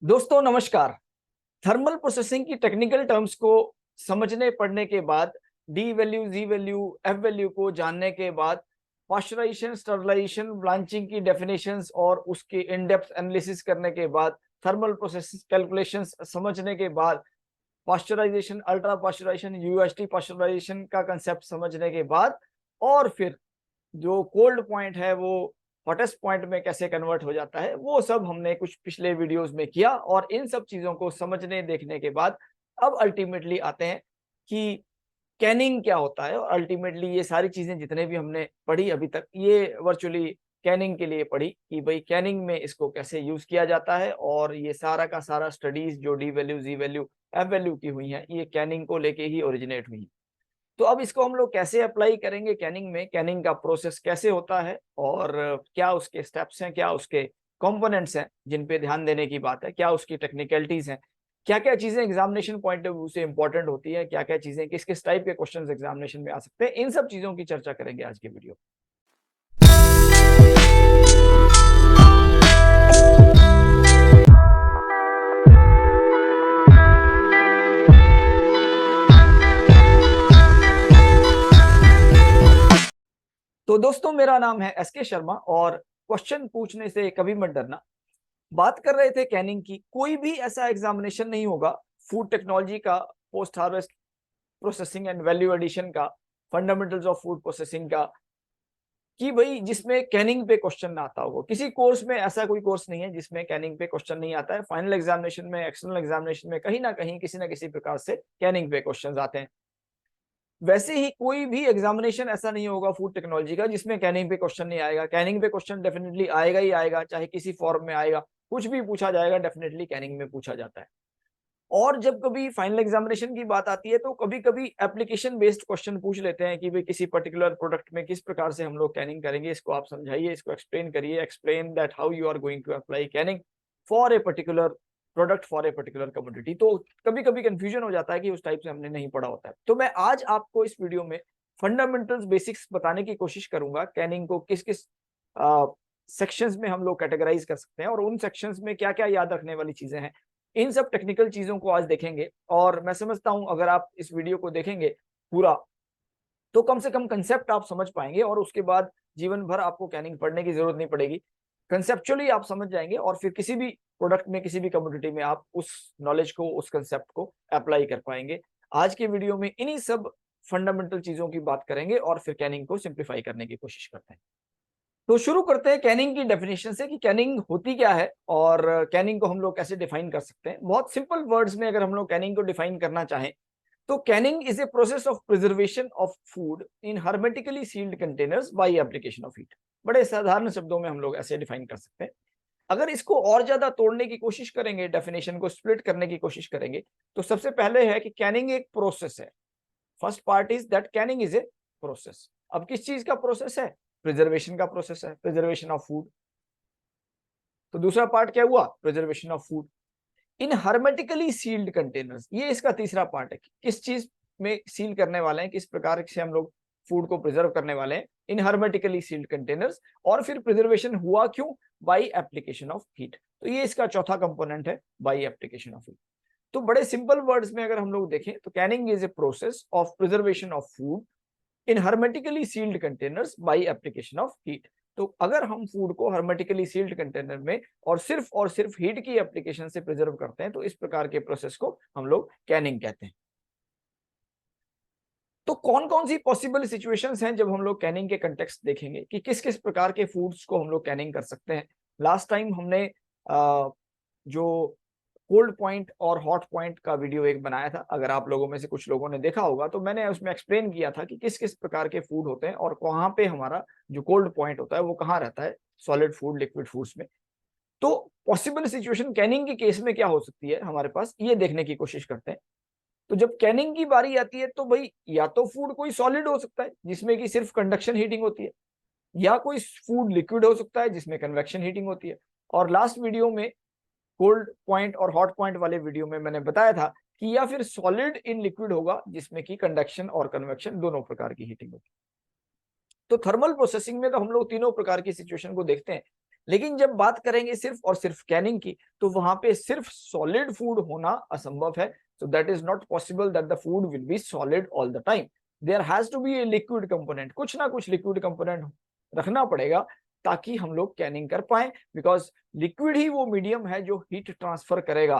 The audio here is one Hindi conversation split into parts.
दोस्तों नमस्कार। थर्मल प्रोसेसिंग की टेक्निकल टर्म्स को समझने पढ़ने के बाद, डी वैल्यू, जी वैल्यू, एफ वैल्यू को जानने के बाद, पाश्चराइजेशन, स्टरलाइजेशन, ब्लांचिंग की डेफिनेशंस और उसके इन डेप्थ एनालिसिस करने के बाद, थर्मल प्रोसेस कैलकुलेशंस समझने के बाद, pasteurisation, ultra pasteurisation, UST pasteurisation का कंसेप्ट समझने के बाद, और फिर जो कोल्ड पॉइंट है वो हॉटेस्ट पॉइंट में कैसे कन्वर्ट हो जाता है, वो सब हमने कुछ पिछले वीडियोस में किया। और इन सब चीजों को समझने देखने के बाद अब अल्टीमेटली आते हैं कि कैनिंग क्या होता है। और अल्टीमेटली ये सारी चीजें जितने भी हमने पढ़ी अभी तक, ये वर्चुअली कैनिंग के लिए पढ़ी कि भाई कैनिंग में इसको कैसे यूज किया जाता है। और ये सारा का सारा स्टडीज जो डी वैल्यू, जी वैल्यू, एफ वैल्यू की हुई है, ये कैनिंग को लेके ही ओरिजिनेट हुई। तो अब इसको हम लोग कैसे अप्लाई करेंगे कैनिंग में, कैनिंग का प्रोसेस कैसे होता है और क्या उसके स्टेप्स हैं, क्या उसके कंपोनेंट्स हैं जिन पे ध्यान देने की बात है, क्या उसकी टेक्निकलिटीज हैं, क्या क्या चीजें एग्जामिनेशन पॉइंट ऑफ व्यू से इंपॉर्टेंट होती है, क्या क्या चीजें किस किस टाइप के क्वेश्चंस एग्जामिनेशन में आ सकते हैं, इन सब चीजों की चर्चा करेंगे आज के वीडियो। तो दोस्तों मेरा नाम है एसके शर्मा और क्वेश्चन पूछने से कभी मत डरना। बात कर रहे थे कैनिंग की। कोई भी ऐसा एग्जामिनेशन नहीं होगा फूड टेक्नोलॉजी का, post harvest processing and value addition का, फंडामेंटल्स ऑफ फूड प्रोसेसिंग का, कि भाई जिसमें कैनिंग पे क्वेश्चन ना आता होगा। किसी कोर्स में ऐसा कोई कोर्स नहीं है जिसमें कैनिंग पे क्वेश्चन नहीं आता है। फाइनल एग्जामिनेशन में, एक्सटर्नल एग्जामिनेशन में कहीं ना कहीं किसी ना किसी प्रकार से कैनिंग पे क्वेश्चन आते हैं। वैसे ही कोई भी एग्जामिनेशन ऐसा नहीं होगा फूड टेक्नोलॉजी का जिसमें कैनिंग पे क्वेश्चन नहीं आएगा। कैनिंग पे क्वेश्चन डेफिनेटली आएगा ही आएगा, चाहे किसी फॉर्म में आएगा, कुछ भी पूछा जाएगा डेफिनेटली कैनिंग में पूछा जाता है। और जब कभी फाइनल एग्जामिनेशन की बात आती है तो कभी कभी एप्लीकेशन बेस्ड क्वेश्चन पूछ लेते हैं कि भाई किसी पर्टिकुलर प्रोडक्ट में किस प्रकार से हम लोग कैनिंग करेंगे, इसको आप समझाइए, इसको एक्सप्लेन करिए, explain that how you are going to apply canning for a particular product, for a particular commodity. तो कभी कभी कंफ्यूजन हो जाता है कि उस टाइप से हमने नहीं पढ़ा होता है। तो मैं आज आपको इस वीडियो में फंडामेंटल्स, बेसिक्स बताने की कोशिश करूंगा कैनिंग को किस किस सेक्शंस में हम लोग कैटेगराइज कर सकते हैं और उन सेक्शंस में क्या क्या याद रखने वाली चीजें हैं। इन सब टेक्निकल चीजों को आज देखेंगे और मैं समझता हूं अगर आप इस वीडियो को देखेंगे पूरा तो कम से कम कंसेप्ट आप समझ पाएंगे और उसके बाद जीवन भर आपको कैनिंग पढ़ने की जरूरत नहीं पड़ेगी। कंसेप्चुअली आप समझ जाएंगे और फिर किसी भी प्रोडक्ट में, किसी भी कमोडिटी में आप उस नॉलेज को, उस कंसेप्ट को अप्लाई कर पाएंगे। आज के वीडियो में इन्हीं सब फंडामेंटल चीजों की बात करेंगे और फिर कैनिंग को सिंप्लीफाई करने की कोशिश करते हैं। तो शुरू करते हैं कैनिंग की डेफिनेशन से कि कैनिंग होती क्या है और कैनिंग को हम लोग कैसे डिफाइन कर सकते हैं। बहुत सिंपल वर्ड्स में अगर हम लोग कैनिंग को डिफाइन करना चाहें तो canning is a process of preservation of food in hermetically sealed containers by application of heat. बड़े साधारण शब्दों में हम लोग ऐसे डिफाइन कर सकते हैं। अगर इसको और ज्यादा तोड़ने की कोशिश करेंगे, डेफिनेशन को स्प्लिट करने की कोशिश करेंगे, तो सबसे पहले है कि कैनिंग एक प्रोसेस है। First part is that Canning is a process. अब किस चीज का प्रोसेस है? प्रिजर्वेशन का प्रोसेस है, प्रिजर्वेशन ऑफ फूड। तो दूसरा पार्ट क्या हुआ? Preservation of food in hermetically sealed containers. ये इसका तीसरा पार्ट है, किस चीज में सील करने वाले हैं, किस प्रकार से हम लोग फूड को प्रिजर्व करने वाले हैं, इन हर्मेटिकली सील्ड कंटेनर्स। और फिर प्रिजर्वेशन हुआ क्यों? By application of heat. तो ये इसका चौथा कंपोनेंट है, बाई एप्लीकेशन ऑफ हीट। तो बड़े सिंपल वर्ड्स में अगर हम लोग देखें तो canning is a process of preservation of food in hermetically sealed containers by application of heat. तो अगर हम फूड को हर्मेटिकली सील्ड कंटेनर में और सिर्फ हीट की एप्लीकेशन से प्रिजर्व करते हैं तो इस प्रकार के प्रोसेस को हम लोग कैनिंग कहते हैं। तो कौन कौन सी पॉसिबल सिचुएशंस हैं जब हम लोग कैनिंग के कंटेक्स्ट देखेंगे कि किस किस प्रकार के फूड्स को हम लोग कैनिंग कर सकते हैं। लास्ट टाइम हमने जो कोल्ड पॉइंट और हॉट पॉइंट का वीडियो एक बनाया था, अगर आप लोगों में से कुछ लोगों ने देखा होगा तो मैंने उसमें एक्सप्लेन किया था कि किस किस प्रकार के फूड होते हैं और कहाँ पे हमारा जो कोल्ड पॉइंट होता है वो कहाँ रहता है, सॉलिड फूड, लिक्विड फूड्स में। तो पॉसिबल सिचुएशन कैनिंग के केस में क्या हो सकती है हमारे पास, ये देखने की कोशिश करते हैं। तो जब कैनिंग की बारी आती है तो भाई या तो फूड कोई सॉलिड हो सकता है जिसमें कि सिर्फ कंडक्शन हीटिंग होती है, या कोई फूड लिक्विड हो सकता है जिसमें कन्वेक्शन हीटिंग होती है। और लास्ट वीडियो में, कोल्ड पॉइंट और हॉट पॉइंट वाले वीडियो में, मैंने बताया था कि या फिर सॉलिड इन लिक्विड होगा जिसमें कि कंडक्शन और कन्वेक्शन दोनों प्रकार की हीटिंग होगी। तो थर्मल प्रोसेसिंग में तो हम लोग तीनों प्रकार की सिचुएशन को देखते हैं लेकिन जब बात करेंगे सिर्फ और सिर्फ कैनिंग की, तो वहां पे सिर्फ सॉलिड फूड होना असंभव है। So that is not possible that the food will be solid all the time. There has to be a liquid component, कुछ ना कुछ लिक्विड कंपोनेंट रखना पड़ेगा ताकि हम लोग कैनिंग कर पाए, बिकॉज लिक्विड ही वो मीडियम है जो हीट ट्रांसफर करेगा।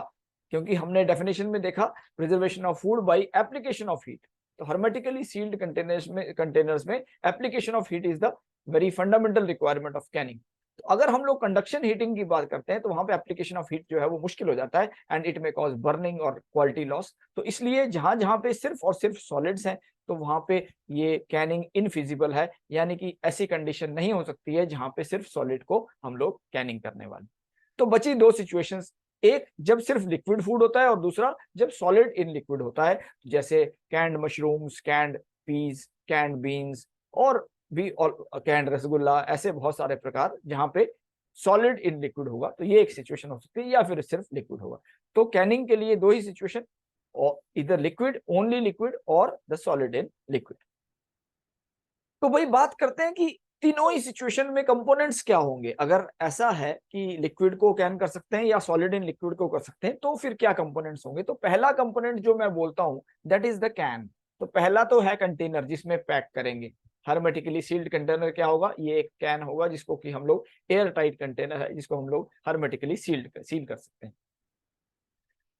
क्योंकि हमने डेफिनेशन में देखा preservation of food by application of heat, तो हर्मेटिकली सील्ड कंटेनर्स में application of heat is the very fundamental requirement of Canning. तो अगर हम लोग कंडक्शन हीटिंग की बात करते हैं तो वहां पे एप्लीकेशन ऑफ हीट जो है वो मुश्किल हो जाता है and it may cause burning और क्वालिटी लॉस। तो इसलिए जहां जहां पे सिर्फ और सिर्फ सॉलिड्स हैं तो वहां पे ये कैनिंग इनफिजिबल है, यानी कि ऐसी कंडीशन नहीं हो सकती है जहां पे सिर्फ सॉलिड को हम लोग कैनिंग करने वाले। तो बची दो सिचुएशंस, एक जब सिर्फ लिक्विड फूड होता है और दूसरा जब सॉलिड इन लिक्विड होता है, जैसे canned mushrooms, canned peas, canned beans और भी और कैंड रसगुल्ला, ऐसे बहुत सारे प्रकार जहां पे सॉलिड इन लिक्विड होगा। तो ये एक सिचुएशन हो सकती है, या फिर सिर्फ लिक्विड होगा। तो कैनिंग के लिए दो ही सिचुएशन, और इधर लिक्विड, ओनली लिक्विड, और द सॉलिड इन लिक्विड। तो भाई बात करते हैं कि तीनों ही सिचुएशन में कंपोनेंट्स क्या होंगे। अगर ऐसा है कि लिक्विड को कैन कर सकते हैं या सॉलिड इन लिक्विड को कर सकते हैं, तो फिर क्या कंपोनेंट्स होंगे। तो पहला कंपोनेंट जो मैं बोलता हूं दैट इज द कैन। तो पहला तो है कंटेनर जिसमें पैक करेंगे, हर्मेटिकली सील्ड कंटेनर क्या होगा, ये एक कैन होगा जिसको कि हम लोग एयर टाइट कंटेनर है जिसको हम लोग हर्मेटिकली सील कर सकते हैं।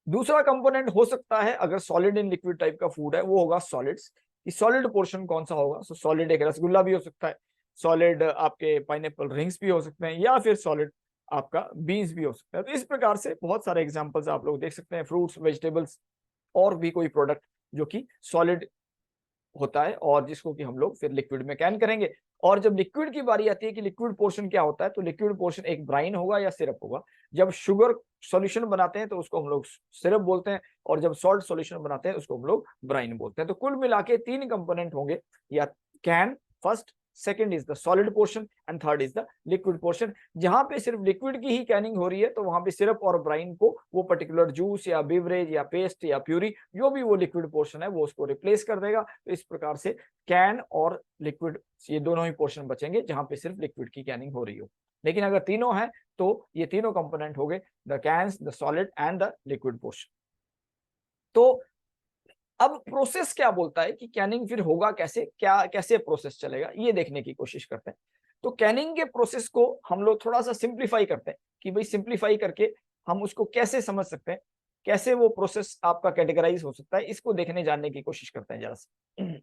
दूसरा कंपोनेंट हो सकता है अगर सॉलिड इन लिक्विड टाइप का फूड है, वो होगा सॉलिड्स। सॉलिड पोर्शन कौन सा होगा, सो सॉलिड एक रसगुल्ला भी हो सकता है, सॉलिड आपके पाइनएप्पल रिंग्स भी हो सकते हैं, या फिर सॉलिड आपका बीन्स भी हो सकता है। तो इस प्रकार से बहुत सारे एग्जांपल्स आप लोग देख सकते हैं, फ्रूट्स, वेजिटेबल्स और भी कोई प्रोडक्ट जो कि सॉलिड होता है और जिसको कि हम लोग फिर लिक्विड में कैन करेंगे। और जब लिक्विड की बारी आती है कि लिक्विड पोर्शन क्या होता है, तो लिक्विड पोर्शन एक ब्राइन होगा या सिरप होगा। जब शुगर सॉल्यूशन बनाते हैं तो उसको हम लोग सिरप बोलते हैं, और जब सॉल्ट सॉल्यूशन बनाते हैं उसको हम लोग ब्राइन बोलते हैं। तो कुल मिला के तीन कंपोनेंट होंगे, या can first, second is the solid portion and third is the liquid portion. जहां पे सिर्फ लिक्विड की ही कैनिंग हो रही है तो वहां पे सिरप और ब्राइन को वो पर्टिकुलर जूस या बेवरेज या पेस्ट या प्यूरी जो भी वो लिक्विड पोर्शन है वो उसको रिप्लेस कर देगा। तो इस प्रकार से कैन और लिक्विड ये दोनों ही पोर्शन बचेंगे जहां पे सिर्फ लिक्विड की कैनिंग हो रही हो। लेकिन अगर तीनों है तो ये तीनों कंपोनेंट हो गए, the cans, the solid and the liquid portion. तो अब प्रोसेस क्या बोलता है कि कैनिंग फिर होगा कैसे, क्या कैसे प्रोसेस चलेगा, ये देखने की कोशिश करते हैं। तो कैनिंग के प्रोसेस को हम लोग थोड़ा सा सिंप्लीफाई करते हैं कि भाई सिंप्लीफाई करके हम उसको कैसे समझ सकते हैं, कैसे वो प्रोसेस आपका कैटेगराइज हो सकता है, इसको देखने जानने की कोशिश करते हैं जरा सा।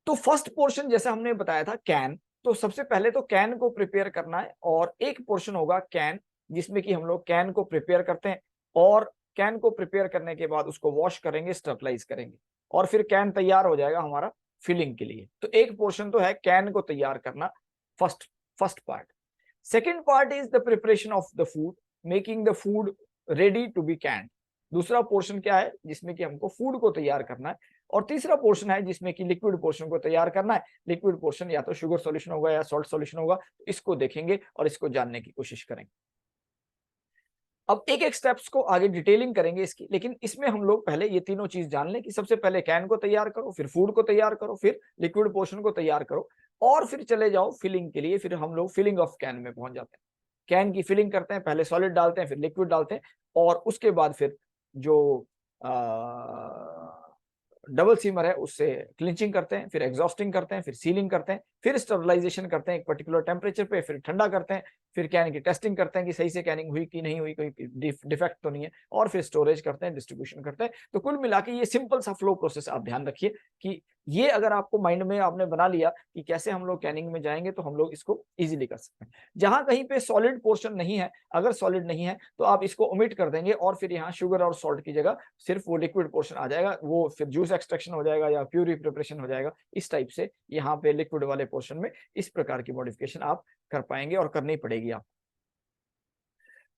तो फर्स्ट पोर्शन जैसे हमने बताया था कैन, तो सबसे पहले तो कैन को प्रिपेयर करना है, और एक पोर्शन होगा कैन जिसमें कि हम लोग कैन को प्रिपेयर करते हैं, और कैन को प्रिपेयर करने के बाद उसको वॉश करेंगे, स्टरलाइज करेंगे, और फिर कैन तैयार हो जाएगा हमारा फिलिंग के लिए। तो एक पोर्शन तो है कैन को तैयार करना, first part. Second part is the preparation of the food, making the food ready to be canned. दूसरा पोर्शन क्या है जिसमें कि हमको फूड को तैयार करना है, और तीसरा पोर्शन है जिसमें कि लिक्विड पोर्शन को तैयार करना है। लिक्विड पोर्शन या तो शुगर सॉल्यूशन होगा या सॉल्ट सॉल्यूशन होगा, तो इसको देखेंगे और इसको जानने की कोशिश करेंगे। अब एक एक स्टेप्स को आगे डिटेलिंग करेंगे इसकी, लेकिन इसमें हम लोग पहले ये तीनों चीज जान लें कि सबसे पहले कैन को तैयार करो, फिर फूड को तैयार करो, फिर लिक्विड पोर्शन को तैयार करो, और फिर चले जाओ फिलिंग के लिए। फिर हम लोग फिलिंग ऑफ कैन में पहुंच जाते हैं, कैन की फिलिंग करते हैं, पहले सॉलिड डालते हैं, फिर लिक्विड डालते हैं, और उसके बाद फिर जो डबल सीमर है उससे क्लिंचिंग करते हैं, फिर एग्जॉस्टिंग करते हैं, फिर सीलिंग करते हैं, फिर स्टरलाइजेशन करते हैं एक पर्टिकुलर टेम्परेचर पे, फिर ठंडा करते हैं, फिर कैन की टेस्टिंग करते हैं कि सही से कैनिंग हुई कि नहीं हुई, कोई डिफेक्ट तो नहीं है, और फिर स्टोरेज करते हैं, डिस्ट्रीब्यूशन करते हैं। तो कुल मिला के ये सिंपल सा फ्लो प्रोसेस आप ध्यान रखिए कि ये अगर आपको माइंड में आपने बना लिया कि कैसे हम लोग कैनिंग में जाएंगे तो हम लोग इसको इजीली कर सकते हैं। जहां कहीं पे सॉलिड पोर्शन नहीं है, अगर सॉलिड नहीं है तो आप इसको ओमिट कर देंगे, और फिर यहाँ शुगर और सॉल्ट की जगह सिर्फ वो लिक्विड पोर्शन आ जाएगा, वो फिर जूस एक्सट्रैक्शन हो जाएगा या प्यूरी प्रिपरेशन हो जाएगा। इस टाइप से यहाँ पे लिक्विड वाले पोर्शन में इस प्रकार की मॉडिफिकेशन आप कर पाएंगे और करनी पड़ेगी आप।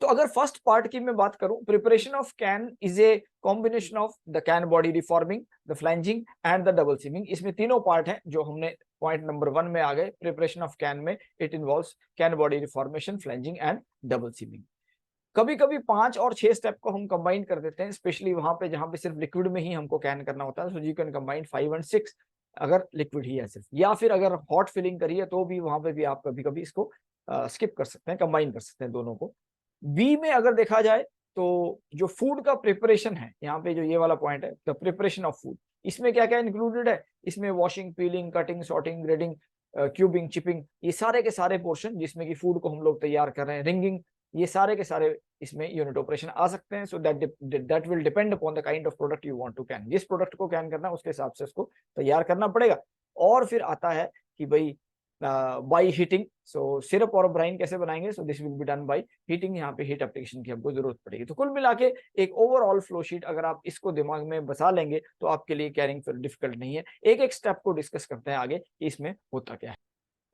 तो अगर फर्स्ट पार्ट की मैं बात करूं, preparation of can is a combination of the can body reforming, the flanging and the double seaming. इसमें तीनों पार्ट हैं जो हमने पॉइंट नंबर 1 में आ गए। प्रिपरेशन ऑफ कैन में it involves can body reformation, flanging and double seaming. कभी कभी 5 और 6 स्टेप को हम कंबाइन कर देते हैं, स्पेशली वहां पे जहां पे सिर्फ लिक्विड में ही हमको कैन करना होता है। So you can combine 5 and 6 अगर लिक्विड ही है सिर्फ, या फिर अगर हॉट फिलिंग करिए तो भी वहां पे भी आप कभी कभी इसको स्किप कर सकते हैं, कंबाइन कर सकते हैं दोनों को। बी में अगर देखा जाए तो जो फूड का प्रिपरेशन है, यहाँ पे जो ये वाला पॉइंट है, द प्रिपरेशन ऑफ फूड, इसमें क्या क्या इंक्लूडेड है, इसमें washing, piling, cutting, sorting, grading, cubing, chipping, ये सारे के सारे पोर्शन जिसमें कि फूड को हम लोग तैयार कर रहे हैं, रिंगिंग, ये सारे के सारे इसमें यूनिट ऑपरेशन आ सकते हैं। So that will depend upon the kind of product you want to can, जिस प्रोडक्ट को कैन करना है उसके हिसाब से उसको तैयार करना पड़ेगा। और फिर आता है कि भाई बाई हीटिंग, सो सिरप और ब्राइन कैसे बनाएंगे, so this will be done by heating, यहाँ पे हीट एप्लीकेशन की हमको जरूरत पड़ेगी। तो कुल मिला के एक ओवरऑल फ्लो शीट अगर आप इसको दिमाग में बसा लेंगे तो आपके लिए कैरिंग फिर डिफिकल्ट नहीं है। एक एक स्टेप को डिस्कस करते हैं आगे कि इसमें होता क्या है।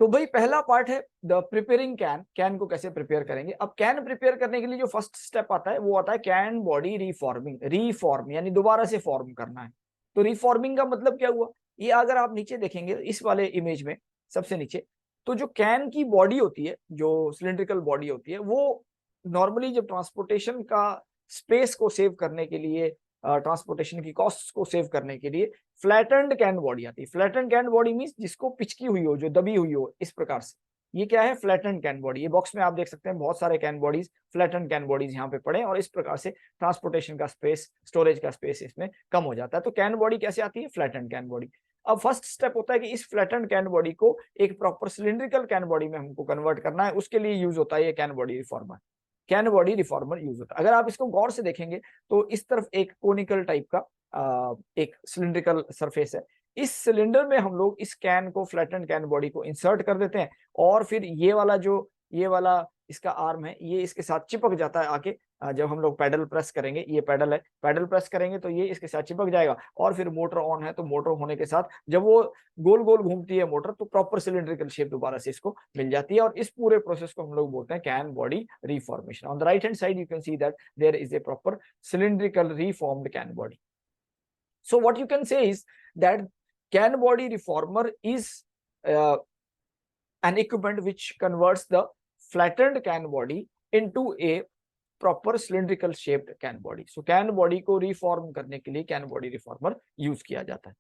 तो भाई पहला पार्ट है द प्रिपेयरिंग कैन, कैन को कैसे प्रिपेयर करेंगे। अब कैन प्रिपेयर करने के लिए जो फर्स्ट स्टेप आता है वो आता है कैन बॉडी रीफॉर्मिंग, रीफॉर्म यानी दोबारा से फॉर्म करना है। तो रीफॉर्मिंग का मतलब क्या हुआ, ये अगर आप नीचे देखेंगे इस वाले इमेज में सबसे नीचे, तो जो कैन की बॉडी होती है, जो सिलिंड्रिकल बॉडी होती है, वो नॉर्मली जब ट्रांसपोर्टेशन का स्पेस को सेव करने के लिए, ट्रांसपोर्टेशन की कॉस्ट को सेव करने के लिए फ्लैटेंड कैन बॉडी आती है। फ्लैटेंड कैन बॉडी मींस जिसको पिचकी हुई हो, जो दबी हुई हो इस प्रकार से, ये क्या है, फ्लैटेंड कैन बॉडी। ये बॉक्स में आप देख सकते हैं बहुत सारे can bodies, flattened can bodies यहाँ पे पड़े, और इस प्रकार से ट्रांसपोर्टेशन का स्पेस, स्टोरेज का स्पेस इसमें कम हो जाता है। तो कैन बॉडी कैसे आती है, फ्लैटेंड कैन बॉडी। अब फर्स्ट स्टेप होता है कि इस फ्लैटेंड कैन बॉडी को एक प्रॉपर सिलिंड्रिकल कैन बॉडी में हमको कन्वर्ट करना है, उसके लिए यूज होता है ये can body reformer. Can body reformer use होता है। अगर आप इसको गौर से देखेंगे तो इस तरफ एक कोनिकल टाइप का एक सिलिंड्रिकल सरफेस है, इस सिलेंडर में हम लोग इस कैन को, फ्लैटेंड कैन बॉडी को इंसर्ट कर देते हैं, और फिर ये वाला इसका आर्म है, ये इसके साथ चिपक जाता है आके। जब हम लोग पैडल प्रेस करेंगे, ये पैडल है, पैडल प्रेस करेंगे तो ये इसके साथ चिपक जाएगा, और फिर मोटर ऑन है तो मोटर होने के साथ जब वो गोल गोल घूमती है मोटर, तो प्रॉपर सिलिंड्रिकल शेप दोबारा से इसको मिल जाती है, और इस पूरे प्रोसेस को हम लोग बोलते हैं can body reformation. On the right hand side you can see that there is a proper cylindrical reformed can body. So what you can say is that can body reformer is an equipment which converts the flattened can body into a proper cylindrical shaped can body. So can body को reform करने के लिए can body reformer use किया जाता है।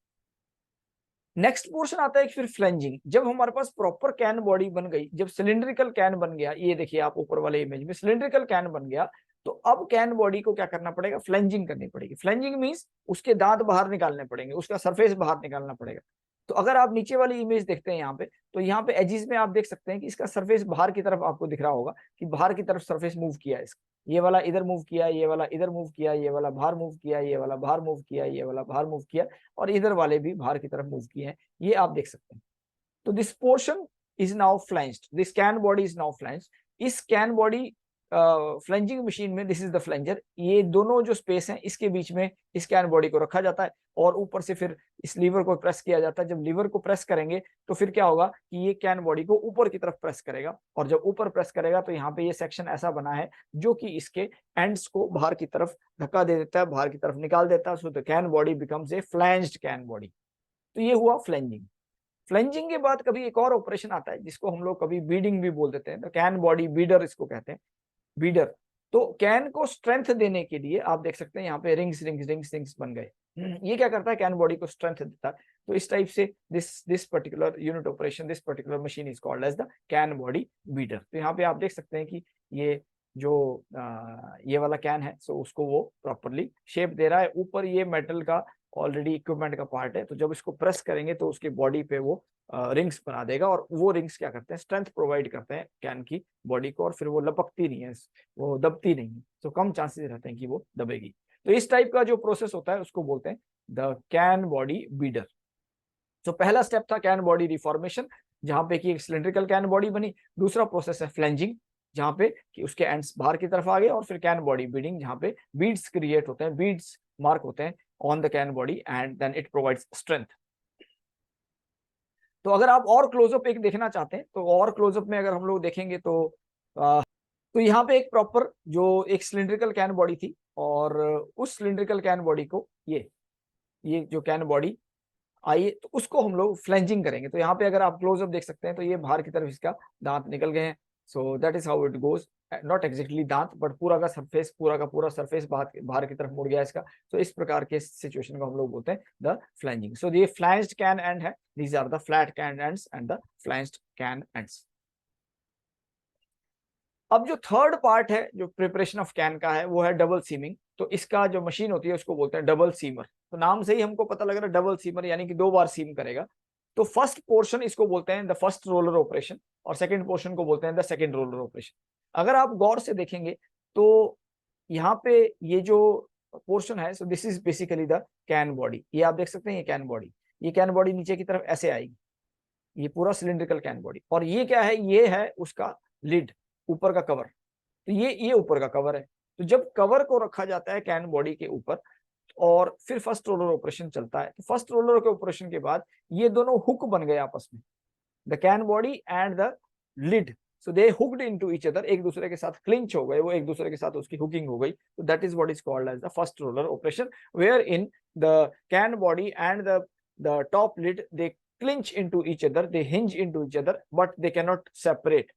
नेक्स्ट पोर्शन आता है फिर फ्लेंजिंग। जब हमारे पास प्रॉपर कैन बॉडी बन गई, जब सिलिंड्रिकल कैन बन गया, ये देखिए आप ऊपर वाले इमेज में सिलिंड्रिकल कैन बन गया, तो अब कैन बॉडी को क्या करना पड़ेगा, फ्लेंजिंग करनी पड़ेगी। फ्लेंजिंग मींस उसके दांत बाहर निकालने पड़ेंगे, उसका सरफेस बाहर निकालना पड़ेगा। तो अगर आप नीचे वाली इमेज देखते हैं यहाँ पे, तो यहाँ पे एजिस में आप देख सकते हैं कि इसका सरफेस बाहर की तरफ आपको दिख रहा होगा कि बाहर की तरफ सरफेस मूव किया है इसका। ये वाला इधर मूव किया, ये वाला इधर मूव किया, ये वाला बाहर मूव किया, ये वाला बाहर मूव किया, ये वाला बाहर मूव किया, और इधर वाले भी बाहर की तरफ मूव किए हैं, ये आप देख सकते हैं। तो this portion is now flanged, this can body is now flanged. इस कैन बॉडी फ्लेंजिंग मशीन में, दिस इज द फ्लेंजर, ये दोनों जो स्पेस हैं इसके बीच में इस कैन बॉडी को रखा जाता है, और ऊपर से फिर इस लीवर को प्रेस किया जाता है। जब लीवर को प्रेस करेंगे तो फिर क्या होगा कि ये कैन बॉडी को ऊपर की तरफ प्रेस करेगा, और जब ऊपर प्रेस करेगा तो यहाँ पे ये सेक्शन ऐसा बना है जो कि इसके एंड्स को बाहर की तरफ धक्का दे देता है, बाहर की तरफ निकाल देता है। So the can body becomes a flanged can body. तो ये हुआ फ्लेंजिंग। फ्लेंजिंग के बाद कभी एक और ऑपरेशन आता है जिसको हम लोग कभी बीडिंग भी बोल देते हैं, तो कैन बॉडी बीडर इसको कहते हैं, बीडर। तो कैन को स्ट्रेंथ देने के लिए आप देख सकते हैं यहाँ पे रिंग्स रिंग्स रिंग्स रिंग्स बन गए। ये क्या करता है, कैन बॉडी को स्ट्रेंथ देता है। तो इस टाइप से this particular unit operation, this particular machine is called as the can body beader. तो यहाँ पे आप देख सकते हैं कि ये जो ये वाला कैन है, सो उसको वो प्रॉपरली शेप दे रहा है। ऊपर ये मेटल का ऑलरेडी इक्विपमेंट का पार्ट है, तो जब इसको प्रेस करेंगे तो उसकी बॉडी पे वो रिंग्स बना देगा, और वो रिंग्स क्या करते हैं, स्ट्रेंथ प्रोवाइड करते हैं कैन की बॉडी को, और फिर वो लपकती नहीं है, वो दबती नहीं है, तो कम चांसेस रहते हैं कि वो दबेगी। तो इस टाइप का जो प्रोसेस होता है उसको बोलते हैं द कैन बॉडी बीडर। तो पहला स्टेप था कैन बॉडी रिफॉर्मेशन, जहां पे कि एक सिलिंड्रिकल कैन बॉडी बनी। दूसरा प्रोसेस है फ्लेंजिंग, जहां पे कि उसके एंड्स बाहर की तरफ आ गए, और फिर कैन बॉडी बीडिंग, जहां पे बीड्स क्रिएट होते हैं, बीड्स मार्क होते हैं on the can body, and then it provides strength. तो अगर आप और क्लोजअप एक देखना चाहते हैं, तो और क्लोजअप में अगर हम लोग देखेंगे तो यहाँ पे एक प्रॉपर जो एक सिलिंड्रिकल कैन बॉडी थी, और उस सिलिंड्रिकल कैन बॉडी को ये जो कैन बॉडी आई, तो उसको हम लोग फ्लेंजिंग करेंगे। तो यहाँ पे अगर आप क्लोजअप देख सकते हैं तो ये बाहर की तरफ इसका दांत निकल गए हैं। So that is how it goes, not exactly दांत, बट पूरा का सरफेस, पूरा का पूरा सरफेस बाहर की तरफ मुड़ गया इसका। तो इस प्रकार के सिचुएशन को हम लोग बोलते हैं द फ्लेंजिंग। सो ये फ्लैंज्ड कैन एंड है, these are the flat can ends and the flanged can ends. अब जो थर्ड पार्ट है जो प्रिपरेशन ऑफ कैन का है वो है डबल सीमिंग। तो इसका जो मशीन होती है उसको बोलते हैं डबल सीमर। तो नाम से ही हमको पता लग रहा है डबल सीमर, यानी कि 2 बार सीम करेगा। तो फर्स्ट पोर्शन इसको बोलते हैं द फर्स्ट रोलर ऑपरेशन, और सेकंड पोर्शन को बोलते हैं द सेकंड रोलर ऑपरेशन। अगर आप गौर से देखेंगे तो यहाँ पे ये जो पोर्शन है, so this is basically the can body. ये आप देख सकते हैं, ये कैन बॉडी, ये कैन बॉडी नीचे की तरफ ऐसे आएगी, ये पूरा सिलिंड्रिकल कैन बॉडी। और ये क्या है, ये है उसका लिड, ऊपर का कवर। तो ये ऊपर का कवर है। तो जब कवर को रखा जाता है कैन बॉडी के ऊपर और फिर फर्स्ट रोलर ऑपरेशन चलता है, तो फर्स्ट रोलर के ऑपरेशन के बाद ये दोनों हुक बन गए आपस में, the can body and the lid. So they hooked into each other, एक दूसरे के साथ क्लिंच हो गए, वो एक दूसरे के साथ उसकी हुकिंग हो गई। तो that is what is called as the first roller operation, where in the can body and the top lid they clinch into each other, they hinge into each other, but they can not separate,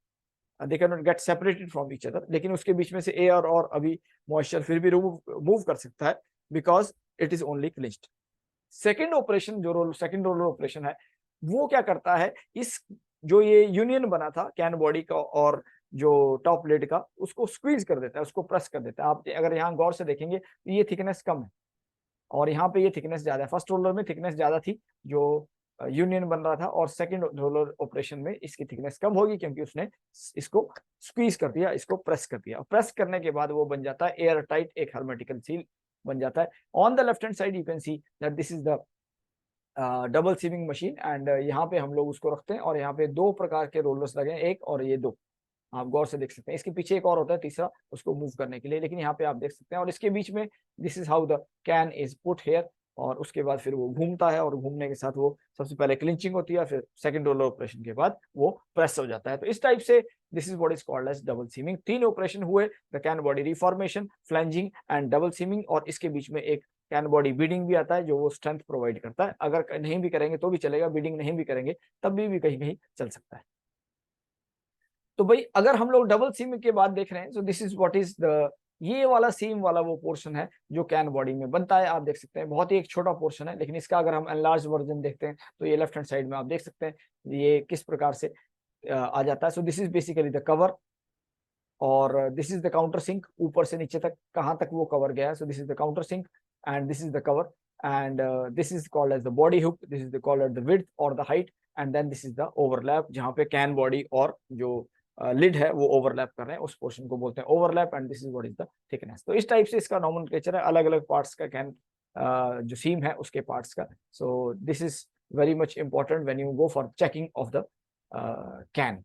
they can not get separated from each other. लेकिन उसके बीच में से एयर और अभी मॉइस्चर फिर भी मूव कर सकता है, because it is only clinched. Second operation जो सेकेंड रोलर ऑपरेशन है, वो क्या करता है, इस जो ये यूनियन बना था कैन बॉडी का और जो टॉप लिड का, उसको स्क्वीज कर देता है, उसको प्रेस कर देता है। आप अगर यहाँ गौर से देखेंगे तो ये थिकनेस कम है और यहाँ पे ये थिकनेस ज्यादा है। फर्स्ट रोलर में थिकनेस ज्यादा थी जो यूनियन बन रहा था, और सेकंड रोलर ऑपरेशन में इसकी थिकनेस कम होगी क्योंकि उसने इसको स्क्वीज कर दिया, इसको प्रेस कर दिया। प्रेस करने के बाद वो बन जाता है एयर टाइट, एक हर्मेटिकल सील बन जाता है। On the left hand side you can see that this is the double seaming machine, and यहाँ पे हम लोग उसको रखते हैं और यहाँ पे 2 प्रकार के रोलर्स लगे हैं, एक और ये 2, आप गौर से देख सकते हैं। इसके पीछे एक और होता है तीसरा, उसको मूव करने के लिए, लेकिन यहाँ पे आप देख सकते हैं। और इसके बीच में this is how the can is put here, और उसके बाद फिर वो घूमता है, और घूमने के साथ वो सबसे पहले क्लिंचिंग होती है, फिर सेकंड रोलर ऑपरेशन के बाद वो प्रेस हो जाता है। तो इस टाइप से this is what is called as double seaming. 3 operation हुए, the can body reformation, flanging and double seaming, और इसके बीच में एक कैन बॉडी बीडिंग भी आता है जो वो स्ट्रेंथ प्रोवाइड करता है। अगर नहीं भी करेंगे तो भी चलेगा, बीडिंग नहीं भी करेंगे तब भी कहीं कहीं चल सकता है। तो भाई अगर हम लोग डबल सीम के बाद देख रहे हैं, सो this is what is the, ये वाला सीम वाला वो पोर्शन है जो कैन बॉडी में बनता है। आप देख सकते हैं बहुत ही एक छोटा पोर्शन है, लेकिन इसका अगर हम एनलार्ज वर्जन देखते हैं तो ये लेफ्ट हैंड साइड में आप देख सकते हैं ये किस प्रकार से आ जाता है। So this is basically the cover, और this is the counter sink, ऊपर से नीचे तक कहाँ तक वो कवर गया है। So this is the counter sink and this is the cover, and this is called as the body hook, this is the called as the width और the height, and then this is the overlap, जहाँ पे कैन बॉडी और जो लिड है वो ओवरलैप कर रहे हैं, उस पोर्शन को बोलते हैं overlap, and this is what is the thickness. तो इस टाइप से इसका नॉमेनक्लेचर है, अलग अलग पार्ट्स का कैन जो सीम है उसके पार्ट्स का। सो this is very much important when you go for checking of the can.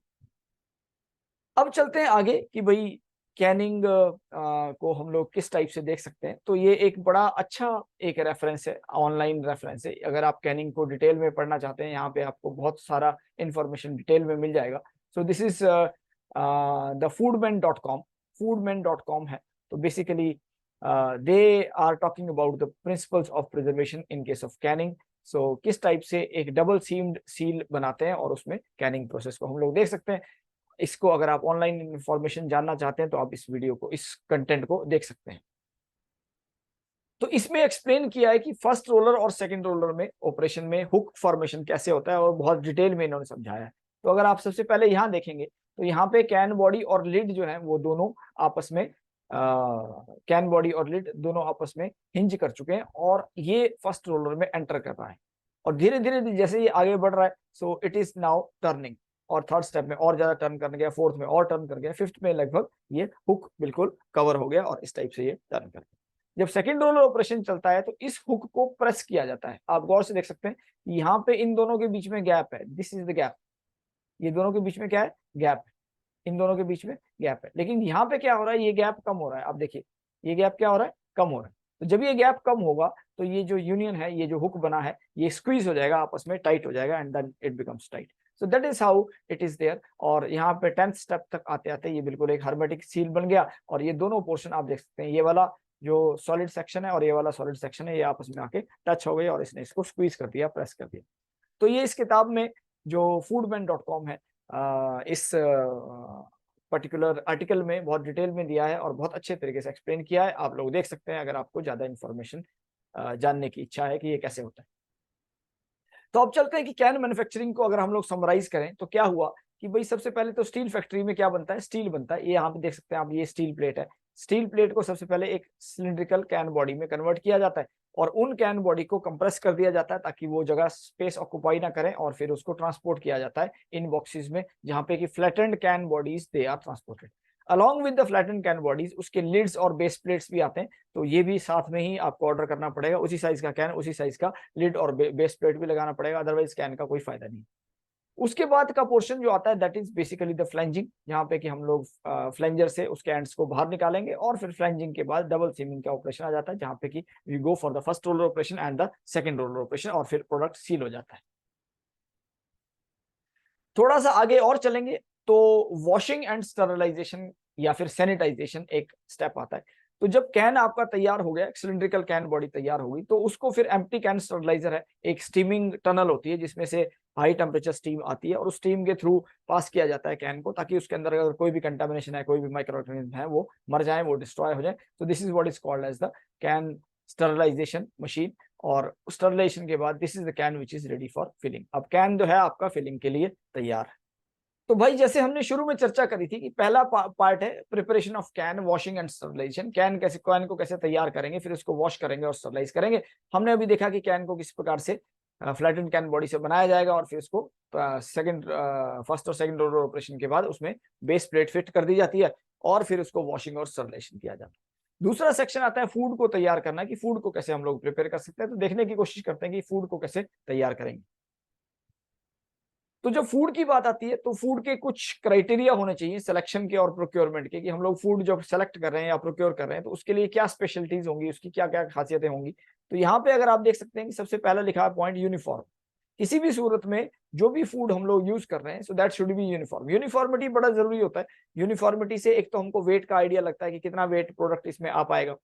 अब चलते हैं आगे कि भाई कैनिंग को हम लोग किस टाइप से देख सकते हैं। तो ये एक बड़ा अच्छा एक रेफरेंस है, ऑनलाइन रेफरेंस है। अगर आप कैनिंग को डिटेल में पढ़ना चाहते हैं, यहाँ पे आपको बहुत सारा इंफॉर्मेशन डिटेल में मिल जाएगा। सो this is the foodman.com, foodman.com है। तो basically they are talking about the principles of preservation in case of canning. So किस टाइप से एक डबल सीम्ड सील बनाते हैं और उसमें कैनिंग प्रोसेस को हम लोग देख सकते हैं। इसको अगर आप ऑनलाइन इंफॉर्मेशन जानना चाहते हैं तो आप इस वीडियो को, इस कंटेंट को देख सकते हैं। तो इसमें एक्सप्लेन किया है कि फर्स्ट रोलर और सेकंड रोलर में ऑपरेशन में हुक फॉर्मेशन कैसे होता है, और बहुत डिटेल में इन्होंने समझाया है। तो अगर आप सबसे पहले यहाँ देखेंगे तो यहाँ पे कैन बॉडी और लिड जो है वो दोनों आपस में कैन बॉडी और लिड दोनों आपस में हिंज कर चुके हैं, और ये फर्स्ट रोलर में एंटर कर रहा है, और धीरे धीरे जैसे ये आगे बढ़ रहा है, so it is now turning, और थर्ड स्टेप में और ज्यादा टर्न कर गया, फोर्थ में और टर्न कर गया, फिफ्थ में लगभग ये हुक बिल्कुल कवर हो गया, और इस टाइप से ये टर्न कर गया। जब सेकंड रोलर ऑपरेशन चलता है तो इस हुक को प्रेस किया जाता है। आप गौर से देख सकते हैं यहाँ पे इन दोनों के बीच में गैप है, दिस इज द गैप, ये दोनों के बीच में क्या है, गैप है, इन दोनों के बीच में गैप है। लेकिन यहाँ पे क्या हो रहा है, ये गैप कम हो रहा है। आप देखिए ये गैप क्या हो रहा है, कम हो रहा है। तो जब ये गैप कम होगा तो ये जो यूनियन है, ये जो हुक बना है, ये स्क्वीज हो जाएगा, आपस में टाइट हो जाएगा, and then it becomes tight. So that is how it is there. और यहाँ पे 10th स्टेप तक आते आते ये बिल्कुल एक हर्मेटिक सील बन गया, और ये दोनों पोर्शन आप देख सकते हैं, ये वाला जो सॉलिड सेक्शन है और ये वाला सॉलिड सेक्शन है, ये आपस में आके टच हो गए और इसने इसको स्क्वीज कर दिया, प्रेस कर दिया। तो ये इस किताब में जो foodman.com है, इस पर्टिकुलर आर्टिकल में बहुत डिटेल में दिया है और बहुत अच्छे तरीके से एक्सप्लेन किया है। आप लोग देख सकते हैं अगर आपको ज्यादा इंफॉर्मेशन जानने की इच्छा है कि ये कैसे होता है। तो अब चलते हैं कि कैन मैन्युफैक्चरिंग को अगर हम लोग समराइज करें तो क्या हुआ कि भाई सबसे पहले तो स्टील फैक्ट्री में क्या बनता है, स्टील बनता है। ये यहाँ पे देख सकते हैं आप, ये स्टील प्लेट है। स्टील प्लेट को सबसे पहले एक सिलिंड्रिकल कैन बॉडी में कन्वर्ट किया जाता है और उन कैन बॉडी को कंप्रेस कर दिया जाता है ताकि वो जगह स्पेस ऑक्युपाई ना करें, और फिर उसको ट्रांसपोर्ट किया जाता है इन बॉक्सेस में, जहां पे कि flattened can bodies they are transported along with the flattened can bodies. उसके लिड्स और बेस प्लेट्स भी आते हैं, तो ये भी साथ में ही आपको ऑर्डर करना पड़ेगा। उसी साइज का कैन, उसी साइज का लिड और बेस प्लेट भी लगाना पड़ेगा, अदरवाइज कैन का कोई फायदा नहीं। उसके बाद का पोर्शन जो आता है दैट इज बेसिकली द फ्लैंजिंग, जहां पे कि हम लोग फ्लैंजर से उसके एंड्स को बाहर निकालेंगे, और फिर फ्लैंजिंग के बाद डबल सीमिंग का ऑपरेशन आ जाता है, जहां पे कि we go for the first roller operation and the second roller operation, और फिर प्रोडक्ट सील हो जाता है। थोड़ा सा आगे और चलेंगे तो वॉशिंग एंड स्टरलाइजेशन या फिर सैनिटाइजेशन एक स्टेप आता है। तो जब कैन आपका तैयार हो गया, सिलिंड्रिकल कैन बॉडी तैयार हो गई, तो उसको फिर एम्प्टी कैन स्टरलाइजर है, एक स्टीमिंग टनल होती है जिसमें से हाई टेम्परेचर स्टीम आती है, और उस स्टीम के थ्रू पास किया जाता है कैन को, ताकि उसके अंदर अगर कोई भी कंटामिनेशन है, कोई भी माइक्रो ऑर्गेनिज्म है, वो मर जाए, वो डिस्ट्रॉय हो जाए। तो this is what is called as the can sterilization machine. और स्टरलाइजेशन के बाद this is the can which is ready for filling. अब कैन जो है आपका फिलिंग के लिए तैयार है। तो भाई जैसे हमने शुरू में चर्चा करी थी कि पहला पार्ट है preparation of can, washing and sterilization. Can को कैसे तैयार करेंगे, फिर उसको वॉश करेंगे और स्टरलाइज करेंगे। हमने अभी देखा कि कैन को किस प्रकार से फ्लैटेंड कैन बॉडी से बनाया जाएगा, और फिर उसको फर्स्ट और सेकंड रोलर ऑपरेशन के बाद उसमें बेस प्लेट फिट कर दी जाती है, और फिर उसको वॉशिंग और स्टरलाइजेशन किया जाता है। दूसरा सेक्शन आता है फूड को तैयार करना, कि फूड को कैसे हम लोग प्रिपेयर कर सकते हैं। तो देखने की कोशिश करते हैं कि फूड को कैसे तैयार करेंगे। तो जब फूड की बात आती है तो फूड के कुछ क्राइटेरिया होने चाहिए सिलेक्शन के और प्रोक्योरमेंट के, कि हम लोग फूड जब सेलेक्ट कर रहे हैं या प्रोक्योर कर रहे हैं तो उसके लिए क्या स्पेशलिटीज होंगी, उसकी क्या क्या खासियतें होंगी। तो यहाँ पे अगर आप देख सकते हैं कि सबसे पहला लिखा है पॉइंट यूनिफॉर्म। किसी भी सूरत में जो भी फूड हम लोग यूज कर रहे हैं, so that should be uniform. Uniformity बड़ा जरूरी होता है। यूनिफॉर्मिटी से एक तो हमको वेट का आइडिया लगता है कि कितना वेट प्रोडक्ट इसमें आ पाएगा।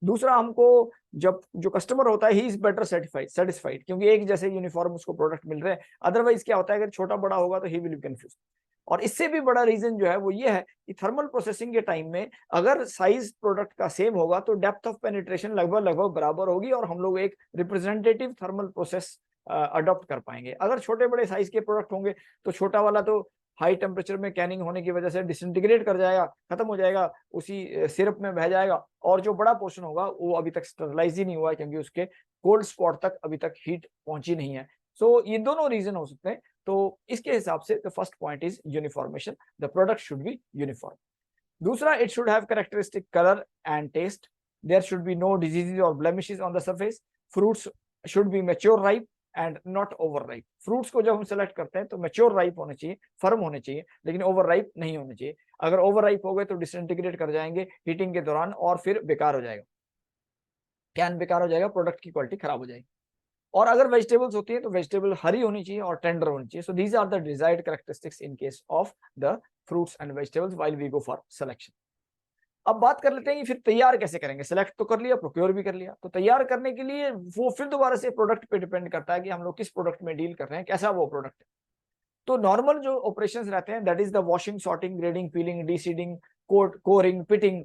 दूसरा, हमको जब जो कस्टमर होता है ही इज बेटर सेटिस्फाइड, क्योंकि एक जैसे यूनिफॉर्म उसको प्रोडक्ट मिल रहे हैं। अदरवाइज क्या होता है, अगर छोटा बड़ा होगा तो ही विल बी कंफ्यूज। और इससे भी बड़ा रीजन जो है वो ये है कि थर्मल प्रोसेसिंग के टाइम में अगर साइज प्रोडक्ट का सेम होगा तो डेप्थ ऑफ पेनिट्रेशन लगभग बराबर होगी, और हम लोग एक रिप्रेजेंटेटिव थर्मल प्रोसेस अडॉप्ट कर पाएंगे। अगर छोटे बड़े साइज के प्रोडक्ट होंगे तो छोटा वाला तो हाई टेम्परेचर में कैनिंग होने की वजह से डिसइंटीग्रेट कर जाएगा, खत्म हो जाएगा, उसी सिरप में बह जाएगा। और जो बड़ा पोर्शन होगा वो अभी तक स्टरलाइज ही नहीं हुआ है, क्योंकि उसके कोल्ड स्पॉट तक अभी तक हीट पहुंची नहीं है। सो ये दोनों रीजन हो सकते हैं। तो इसके हिसाब से the first point is uniformation, the product should be uniform. दूसरा, it should have characteristic colour and taste. There should be no diseases और blemishes on the surface. Fruits should be mature ripe and not over ripe. Fruits को जब हम सेलेक्ट करते हैं तो मैच्योर राइप होने चाहिए, फर्म होने चाहिए, लेकिन ओवर राइप नहीं होने चाहिए। अगर ओवर राइप हो गए तो डिसइंटीग्रेट कर जाएंगे हीटिंग के दौरान, और फिर बेकार हो जाएगा, कैन बेकार हो जाएगा, प्रोडक्ट की क्वालिटी खराब हो जाएगी। और अगर वेजिटेबल्स होती है तो वेजिटेबल हरी होनी चाहिए और टेंडर होनी चाहिए। So these are the desired characteristics in case of the fruits and vegetables while we go for selection. अब बात कर लेते हैं कि फिर तैयार कैसे करेंगे। सिलेक्ट तो कर लिया, प्रोक्योर भी कर लिया, तो तैयार करने के लिए वो फिर दोबारा से प्रोडक्ट पे डिपेंड करता है कि हम लोग किस प्रोडक्ट में डील कर रहे हैं, कैसा वो प्रोडक्ट है। तो नॉर्मल जो ऑपरेशंस रहते हैं that is the washing, sorting, grading, peeling, deseeding, coring, pitting,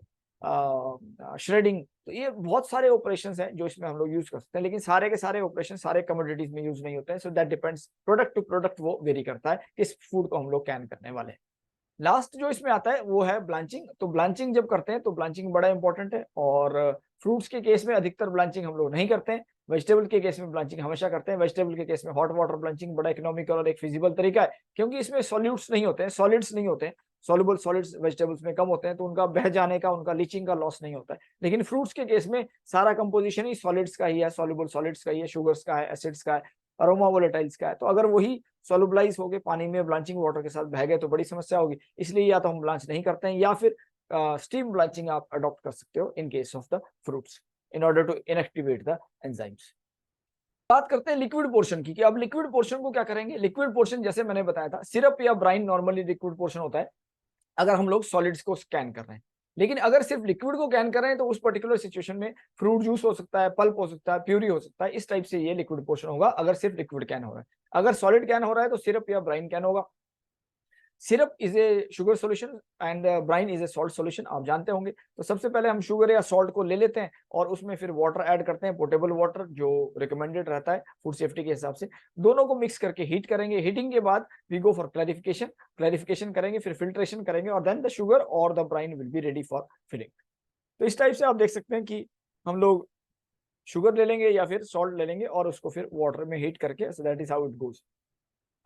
shredding. तो ये बहुत सारे ऑपरेशंस हैं जो इसमें हम लोग यूज कर सकते हैं, लेकिन सारे के सारे ऑपरेशन सारे कमोडिटीज में यूज नहीं होते हैं। So that depends, product to product वो वेरी करता है किस फूड को हम लोग कैन करने वाले हैं। लास्ट जो इसमें आता है वो है ब्लांचिंग। तो ब्लांचिंग जब करते हैं तो ब्लांचिंग बड़ा इंपॉर्टेंट है, और फ्रूट्स के केस में अधिकतर ब्लांचिंग हम लोग नहीं करते हैं। वेजिटेबल के केस में ब्लांचिंग हमेशा करते हैं। वेजिटेबल के केस में हॉट वाटर ब्लांचिंग बड़ा इकोनॉमिकल और एक फिजिबल तरीका है, क्योंकि इसमें सॉल्यूट्स नहीं होते हैं, सॉलिड्स नहीं होते हैं। सॉल्युबल सॉलिड्स वेजिटेबल्स में कम होते हैं, तो उनका बह जाने का, उनका लीचिंग का लॉस नहीं होता है। लेकिन फ्रूट्स के केस में सारा कंपोजिशन ही सॉलिड्स का ही है, सॉल्युबल सॉलिड्स का ही है, शुगर्स का है, एसिड्स का है, अरोमा वोलेटाइल्स का है। तो अगर वही सोलुबलाइज हो गए पानी में, ब्लांचिंग वाटर के साथ बह गए तो बड़ी समस्या होगी। इसलिए या तो हम ब्लांच नहीं करते हैं, या फिर स्टीम ब्लांचिंग आप अडॉप्ट कर सकते हो in case of the fruits in order to inactivate the enzymes. बात करते हैं लिक्विड पोर्शन की, कि अब लिक्विड पोर्शन को क्या करेंगे। लिक्विड पोर्शन जैसे मैंने बताया था, सिरप या ब्राइन नॉर्मली लिक्विड पोर्शन होता है अगर हम लोग सॉलिड्स को स्कैन कर रहे हैं। लेकिन अगर सिर्फ लिक्विड को कैन कर रहे हैं तो उस पर्टिकुलर सिचुएशन में फ्रूट जूस हो सकता है, पल्प हो सकता है, प्यूरी हो सकता है। इस टाइप से ये लिक्विड पोर्शन होगा अगर सिर्फ लिक्विड कैन हो रहा है। अगर सॉलिड कैन हो रहा है तो सिरप या ब्राइन कैन होगा। Syrup is a sugar solution and brine is a salt solution, आप जानते होंगे। तो सबसे पहले हम शुगर या सॉल्ट को ले लेते हैं और उसमें फिर वाटर ऐड करते हैं, पोर्टेबल वाटर जो रिकमेंडेड रहता है फूड सेफ्टी के हिसाब से। दोनों को मिक्स करके हीट करेंगे। हीटिंग के बाद वी गो फॉर क्लैरिफिकेशन करेंगे, फिर फिल्ट्रेशन करेंगे और देन द शुगर और the brine will be ready for filling. तो इस टाइप से आप देख सकते हैं कि हम लोग शुगर ले लेंगे या फिर सॉल्ट ले लेंगे और उसको फिर वाटर में हीट करके, सो that is how it goes.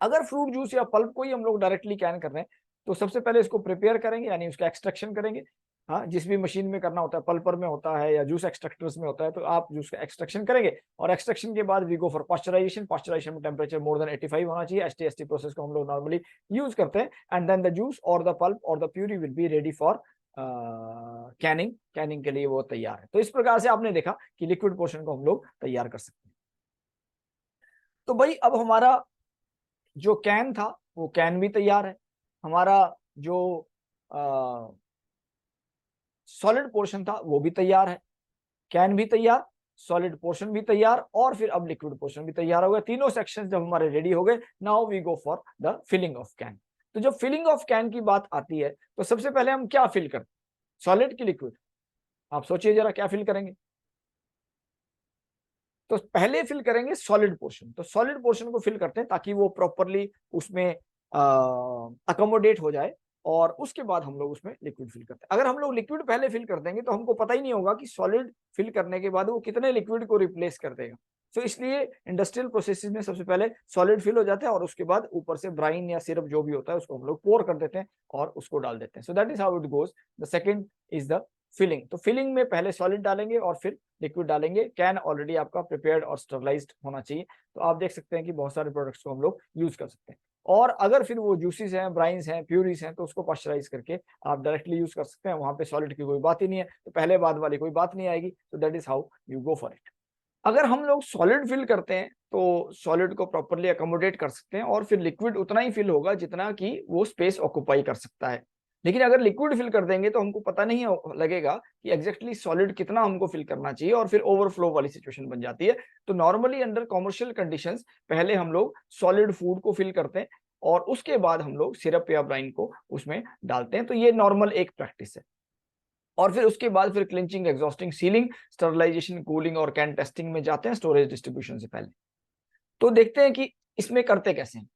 अगर फ्रूट जूस या पल्प को ही हम लोग डायरेक्टली कैन कर रहे हैं तो सबसे पहले इसको प्रिपेयर करेंगे, यानी उसका एक्सट्रैक्शन करेंगे। हाँ, जिस भी मशीन में करना होता है, पल्पर में होता है या जूस एक्सट्रैक्टर्स में होता है, तो आप जूस का एक्सट्रैक्शन करेंगे और एक्सट्रैक्शन के बाद we go for pasteurization. Pasteurization में टेम्परेचर मोर देन 85 होना चाहिए। एसटी प्रोसेस को हम लोग नॉर्मली यूज करते हैं एंड देन द जूस और द पल्प और the puree will be ready for Canning के लिए वो तैयार है। तो इस प्रकार से आपने देखा कि लिक्विड पोर्शन को हम लोग तैयार कर सकते हैं। तो भाई अब हमारा जो कैन था वो कैन भी तैयार है, हमारा जो सॉलिड पोर्शन था वो भी तैयार है। कैन भी तैयार, सॉलिड पोर्शन भी तैयार और फिर अब लिक्विड पोर्शन भी तैयार हो गया। तीनों सेक्शन जब हमारे रेडी हो गए, now we go for the filling of can. तो जब फिलिंग ऑफ कैन की बात आती है तो सबसे पहले हम क्या फिल करते हैं, सॉलिड की लिक्विड? आप सोचिए जरा क्या फिल करेंगे। तो पहले फिल करेंगे सॉलिड पोर्शन। तो सॉलिड पोर्शन को फिल करते हैं ताकि वो प्रॉपरली उसमें अकोमोडेट हो जाए और उसके बाद हम लोग उसमें लिक्विड फिल करते हैं। अगर हम लोग लिक्विड पहले फिल कर देंगे तो हमको पता ही नहीं होगा कि सॉलिड फिल करने के बाद वो कितने लिक्विड को रिप्लेस कर देगा। तो इसलिए इंडस्ट्रियल प्रोसेसेस में सबसे पहले सॉलिड फिल हो जाते हैं और उसके बाद ऊपर से ब्राइन या सिरप जो भी होता है उसको हम लोग पोर कर देते हैं और उसको डाल देते हैं। So that is how it goes. The second is the filling. तो फिलिंग में पहले सॉलिड डालेंगे और फिर लिक्विड डालेंगे। कैन ऑलरेडी आपका प्रिपेयर्ड और स्टरलाइज्ड होना चाहिए। तो आप देख सकते हैं कि बहुत सारे प्रोडक्ट्स को हम लोग यूज कर सकते हैं। और अगर फिर वो जूसीज हैं, ब्राइन्स हैं, प्यूरीज हैं, तो उसको पास्चराइज करके आप डायरेक्टली यूज कर सकते हैं। वहां पे सॉलिड की कोई बात ही नहीं है, तो पहले बाद वाली कोई बात नहीं आएगी। तो that is how you go for it. अगर हम लोग सॉलिड फिल करते हैं तो सॉलिड को प्रॉपरली अकोमोडेट कर सकते हैं और फिर लिक्विड उतना ही फिल होगा जितना कि वो स्पेस ऑक्यूपाई कर सकता है। लेकिन अगर लिक्विड फिल कर देंगे तो हमको पता नहीं लगेगा कि एग्जैक्टली सॉलिड कितना हमको फिल करना चाहिए और फिर ओवरफ्लो वाली सिचुएशन बन जाती है। तो नॉर्मली अंडर कॉमर्शियल कंडीशंस पहले हम लोग सॉलिड फूड को फिल करते हैं और उसके बाद हम लोग सिरप या ब्राइन को उसमें डालते हैं। तो ये नॉर्मल एक प्रैक्टिस है। और फिर उसके बाद फिर clinching, exhausting, sealing, sterilization, cooling और कैन टेस्टिंग में जाते हैं स्टोरेज डिस्ट्रीब्यूशन से पहले। तो देखते हैं कि इसमें करते कैसे हैं।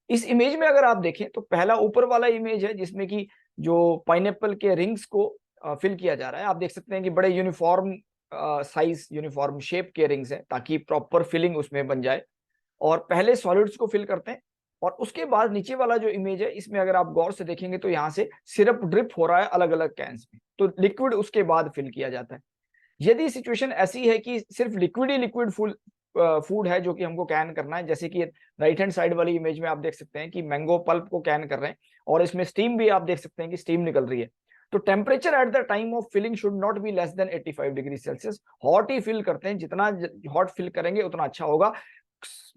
इस इमेज में अगर आप देखें तो पहला ऊपर वाला इमेज है जिसमें कि जो पाइनएप्पल के रिंग्स को फिल किया जा रहा है। आप देख सकते हैं कि बड़े यूनिफॉर्म साइज, यूनिफॉर्म शेप के रिंग्स हैं ताकि प्रॉपर फिलिंग उसमें बन जाए। और पहले सॉलिड्स को फिल करते हैं और उसके बाद नीचे वाला जो इमेज है इसमें अगर आप गौर से देखेंगे तो यहाँ से सिरप ड्रिप हो रहा है अलग अलग कैंस में, तो लिक्विड उसके बाद फिल किया जाता है। यदि सिचुएशन ऐसी है कि सिर्फ लिक्विड ही लिक्विड फूड है जो कि हमको कैन करना है, जैसे कि राइट हैंड साइड वाली इमेज में आप देख सकते हैं कि मैंगो पल्प को कैन कर रहे हैं और इसमें स्टीम भी आप देख सकते हैं कि स्टीम निकल रही है। तो temperature at the time of filling should not be less than 85 degree celsius. Hot ही फिल करते हैं, जितना हॉट फिल करेंगे उतना अच्छा होगा।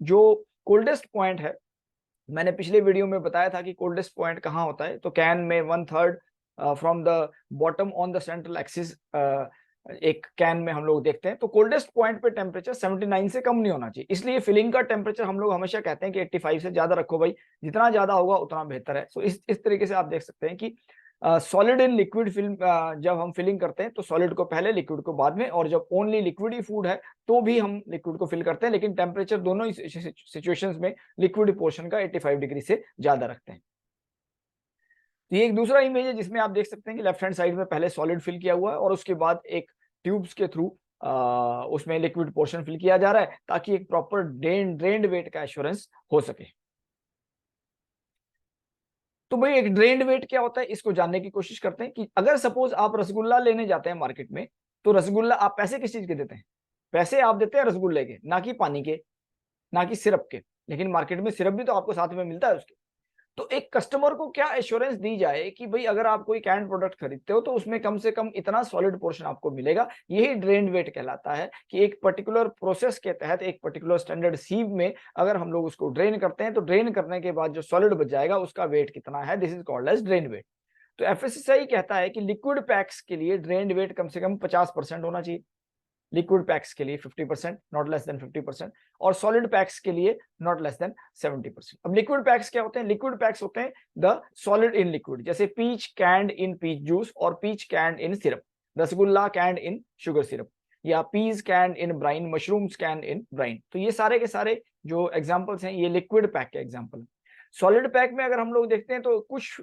जो कोल्डेस्ट पॉइंट है, मैंने पिछले वीडियो में बताया था कि कोल्डेस्ट पॉइंट कहाँ होता है। तो कैन में 1/3 from the bottom on the central axis एक कैन में हम लोग देखते हैं। तो कोल्डेस्ट पॉइंट पे टेम्परेचर 79 से कम नहीं होना चाहिए। इसलिए फिलिंग का टेम्परेचर हम लोग हमेशा कहते हैं कि 85 से ज्यादा रखो भाई, जितना ज्यादा होगा उतना बेहतर है। सो इस तरीके से आप देख सकते हैं कि सॉलिड इन लिक्विड फिल्म, जब हम फिलिंग करते हैं तो सॉलिड को पहले, लिक्विड को बाद में, और जब ओनली लिक्विड ही फूड है तो भी हम लिक्विड को फिल करते हैं, लेकिन टेम्परेचर दोनों ही सिचुएशंस में लिक्विड पोर्शन का 85 डिग्री से ज्यादा रखते हैं। तो ये एक दूसरा इमेज है जिसमें आप देख सकते हैं कि लेफ्ट हैंड साइड में पहले सॉलिड फिल किया हुआ है और उसके बाद एक ट्यूब्स के थ्रू उसमें लिक्विड पोर्शन फिल किया जा रहा है ताकि एक प्रॉपर ड्रेन्ड वेट का एश्योरेंस हो सके। तो भाई एक ड्रेन्ड वेट क्या होता है इसको जानने की कोशिश करते हैं कि अगर सपोज आप रसगुल्ला लेने जाते हैं मार्केट में, तो रसगुल्ला आप पैसे किस चीज के देते हैं? पैसे आप देते हैं रसगुल्ले के, ना कि पानी के, ना कि सिरप के। लेकिन मार्केट में सिरप भी तो आपको साथ में मिलता है उसके। तो एक कस्टमर को क्या एश्योरेंस दी जाए कि भाई अगर आप कोई कैंड प्रोडक्ट खरीदते हो तो उसमें कम से कम इतना सॉलिड पोर्शन आपको मिलेगा। यही ड्रेन वेट कहलाता है कि एक पर्टिकुलर प्रोसेस के तहत, एक पर्टिकुलर स्टैंडर्ड सीव में अगर हम लोग उसको ड्रेन करते हैं तो ड्रेन करने के बाद जो सॉलिड बच जाएगा उसका वेट कितना है, this is called as drain weight. तो एफएसएसआई कहता है कि लिक्विड पैक्स के लिए ड्रेन वेट कम से कम 50% होना चाहिए। लिक्विड पैक्स के लिए 50%, नॉट लेस देन 50%, और सॉलिड पैक्स के लिए नॉट लेस देन 70%। अब लिक्विड पैक्स क्या होते हैं? लिक्विड पैक्स होते हैं द सॉलिड इन लिक्विड, जैसे peach canned in peach juice और peach canned in syrup, rasgulla canned in sugar syrup, या peas canned in brine, mushrooms canned in brine. तो ये सारे के सारे जो एग्जांपल्स हैं ये लिक्विड पैक के एग्जांपल हैं। सॉलिड पैक में अगर हम लोग देखते हैं तो कुछ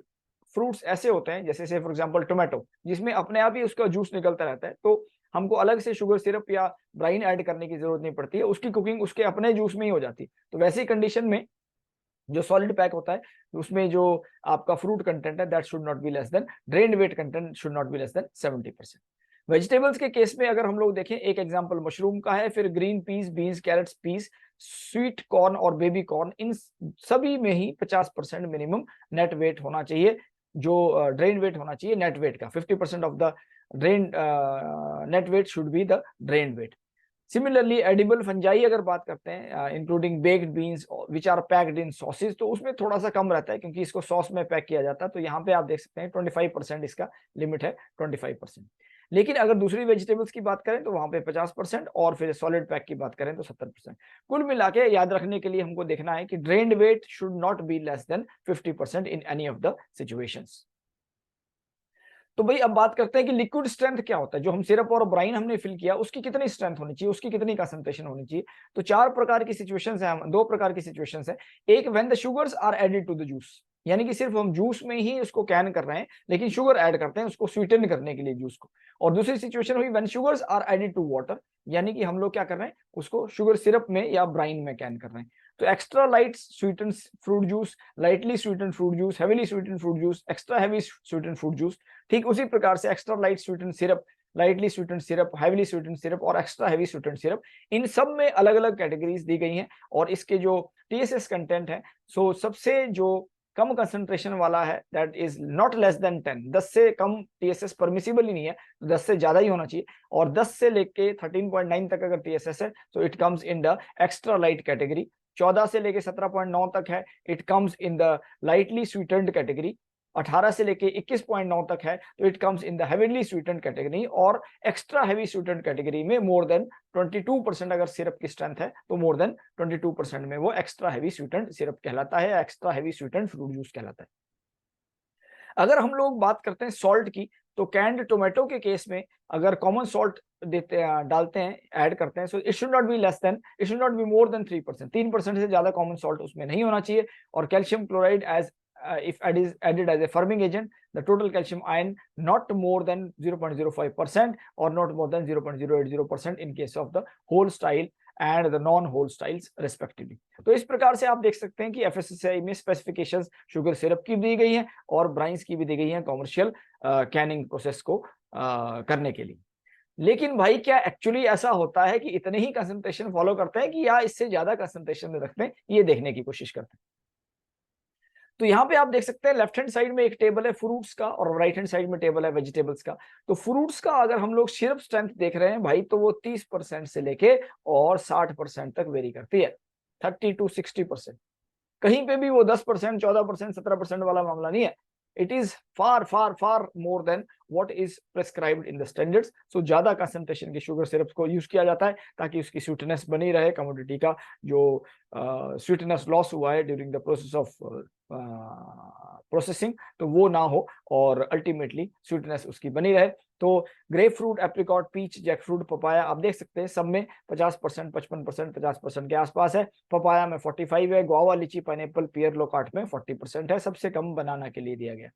फ्रूट्स ऐसे होते हैं, जैसे से फॉर एग्जांपल टोमेटो, जिसमें अपने आप ही उसका जूस निकलता रहता है, तो हमको अलग से शुगर सिरप या ब्राइन ऐड करने की जरूरत नहीं पड़ती है, उसकी कुकिंग उसके अपने जूस में ही हो जाती है। तो वैसी कंडीशन में जो सॉलिड पैक होता है उसमें जो आपका फ्रूट कंटेंट है that should not be less than, drained weight content should not be less than 70%। Vegetables के केस में अगर हम लोग देखें, एक एग्जांपल मशरूम का है, फिर green peas, beans, carrots, peas, sweet corn और बेबी कॉर्न, इन सभी में ही 50% मिनिमम नेट वेट होना चाहिए, जो ड्रेन वेट होना चाहिए नेट वेट का। 50% of the drain net weight should be the drain weight. Similarly edible fungi अगर बात करते हैं, including baked beans which are packed in sausage, तो उसमें थोड़ा सा कम रहता है क्योंकि इसको सॉस में पैक किया जाता है। तो यहाँ पे आप देख सकते हैं 25% इसका लिमिट है, 25%। लेकिन अगर दूसरी वेजिटेबल्स की बात करें तो वहां पे 50%, और फिर सॉलिड पैक की बात करें तो 70%। कुल मिला के याद रखने के लिए हमको देखना है कि drained weight should not be less than 50% in any of the situations. तो भाई अब बात करते हैं कि लिक्विड स्ट्रेंथ क्या होता है। जो हम सिरप और ब्राइन हमने फिल किया उसकी कितनी स्ट्रेंथ होनी चाहिए, उसकी कितनी कंसंट्रेशन होनी चाहिए। तो चार प्रकार की सिचुएशंस है, दो प्रकार की सिचुएशंस है। एक, when the sugars are added to the juice, यानी कि सिर्फ हम जूस में ही उसको कैन कर रहे हैं लेकिन शुगर ऐड करते हैं उसको स्वीटन करने के लिए जूस को। और दूसरी सिचुएशन हुई when sugars are added to water, यानी कि हम लोग क्या कर रहे हैं उसको शुगर सिरप में या ब्राइन में कैन कर रहे हैं। तो एक्स्ट्रा लाइट स्वीटन फ्रूट जूस, लाइटली स्वीटन फ्रूट जूस, हेवीली स्वीटन फ्रूट जूस, एक्स्ट्रा हेवी स्वीटन फ्रूट जूस। ठीक उसी प्रकार से एक्स्ट्रा लाइट स्वीटन सिरप, लाइटली स्वीटन सिरप, हेवीली स्वीटन सिरप और एक्स्ट्रा हेवी स्वीटन सिरप, इन सब में अलग अलग कैटेगरीज दी गई हैं। और इसके जो टीएसएस कंटेंट है, सो सबसे जो कम कंसंट्रेशन वाला है that is not less than 10, 10 से कम टीएसएस परमिसिबल ही नहीं है, तो 10 से ज्यादा ही होना चाहिए। और 10 से लेके 13.9 तक अगर टीएसएस है तो it comes in the extra light category. 14 से लेके 17.9 तक है, it comes in the lightly sweetened category. 18 से लेके 21.9 तक है तो it comes in the heavily sweetened category. और एक्स्ट्रा हेवी स्वीटेंड कैटेगरी में मोर देन 22% अगर सिरप की स्ट्रेंथ है तो मोर देन 22% में वो एक्स्ट्रा हेवी स्वीटेंड सिरप कहलाता है, extra heavy sweetened fruit juice कहलाता है। अगर हम लोग बात करते हैं सॉल्ट की, तो कैंड टोमेटो के केस में अगर कॉमन सॉल्ट डालते हैं, ऐड करते हैं, so it should not be less then, it should not be more than 3%, 3% से ज्यादा कॉमन सॉल्ट उसमें नहीं होना चाहिए। और calcium chloride as if added as a firming agent, the total calcium ion not more than 0.05% or not more than 0.080% in case of the whole style and the non whole styles respectively। तो इस प्रकार से आप देख सकते हैं कि एफएसएसएआई में स्पेसिफिकेशंस शुगर सिरप की दी गई हैं और ब्राइन्स की भी दी गई हैं कॉमर्शियल कैनिंग प्रोसेस को करने के लिए। लेकिन भाई क्या एक्चुअली ऐसा होता है कि इतने ही कंसंट्रेशन फॉलो करते हैं कि या इससे ज्यादा कंसंट्रेशन में रखते हैं, ये देखने की कोशिश करते हैं। तो यहाँ पे आप देख सकते हैं लेफ्ट हैंड साइड में एक टेबल है फ्रूट्स का और राइट हैंड साइड में टेबल है वेजिटेबल्स का। तो फ्रूट्स का अगर हम लोग सिर्फ स्ट्रेंथ देख रहे हैं भाई, तो वो 30% से लेके और 60% तक वेरी करती है, 30 to 60%। कहीं पे भी वो 10%, 14%, 17% वाला मामला नहीं है। It is far far far more than what is prescribed in the standards. So ज्यादा कंसंट्रेशन के शुगर सिरप्स को यूज किया जाता है ताकि उसकी स्वीटनेस बनी रहे, कमोडिटी का जो स्वीटनेस लॉस हुआ है during the process of processing तो वो ना हो और अल्टीमेटली स्वीटनेस उसकी बनी रहे। तो grapefruit, apricot, peach, jackfruit, papaya आप देख सकते हैं सब में 50%, 55%, 50% के आसपास है। पपाया में 45 है, गुआवा, लीची, पाइनएप्पल, पियर, लोकाट में 40% है, सबसे कम बनाना के लिए दिया गया।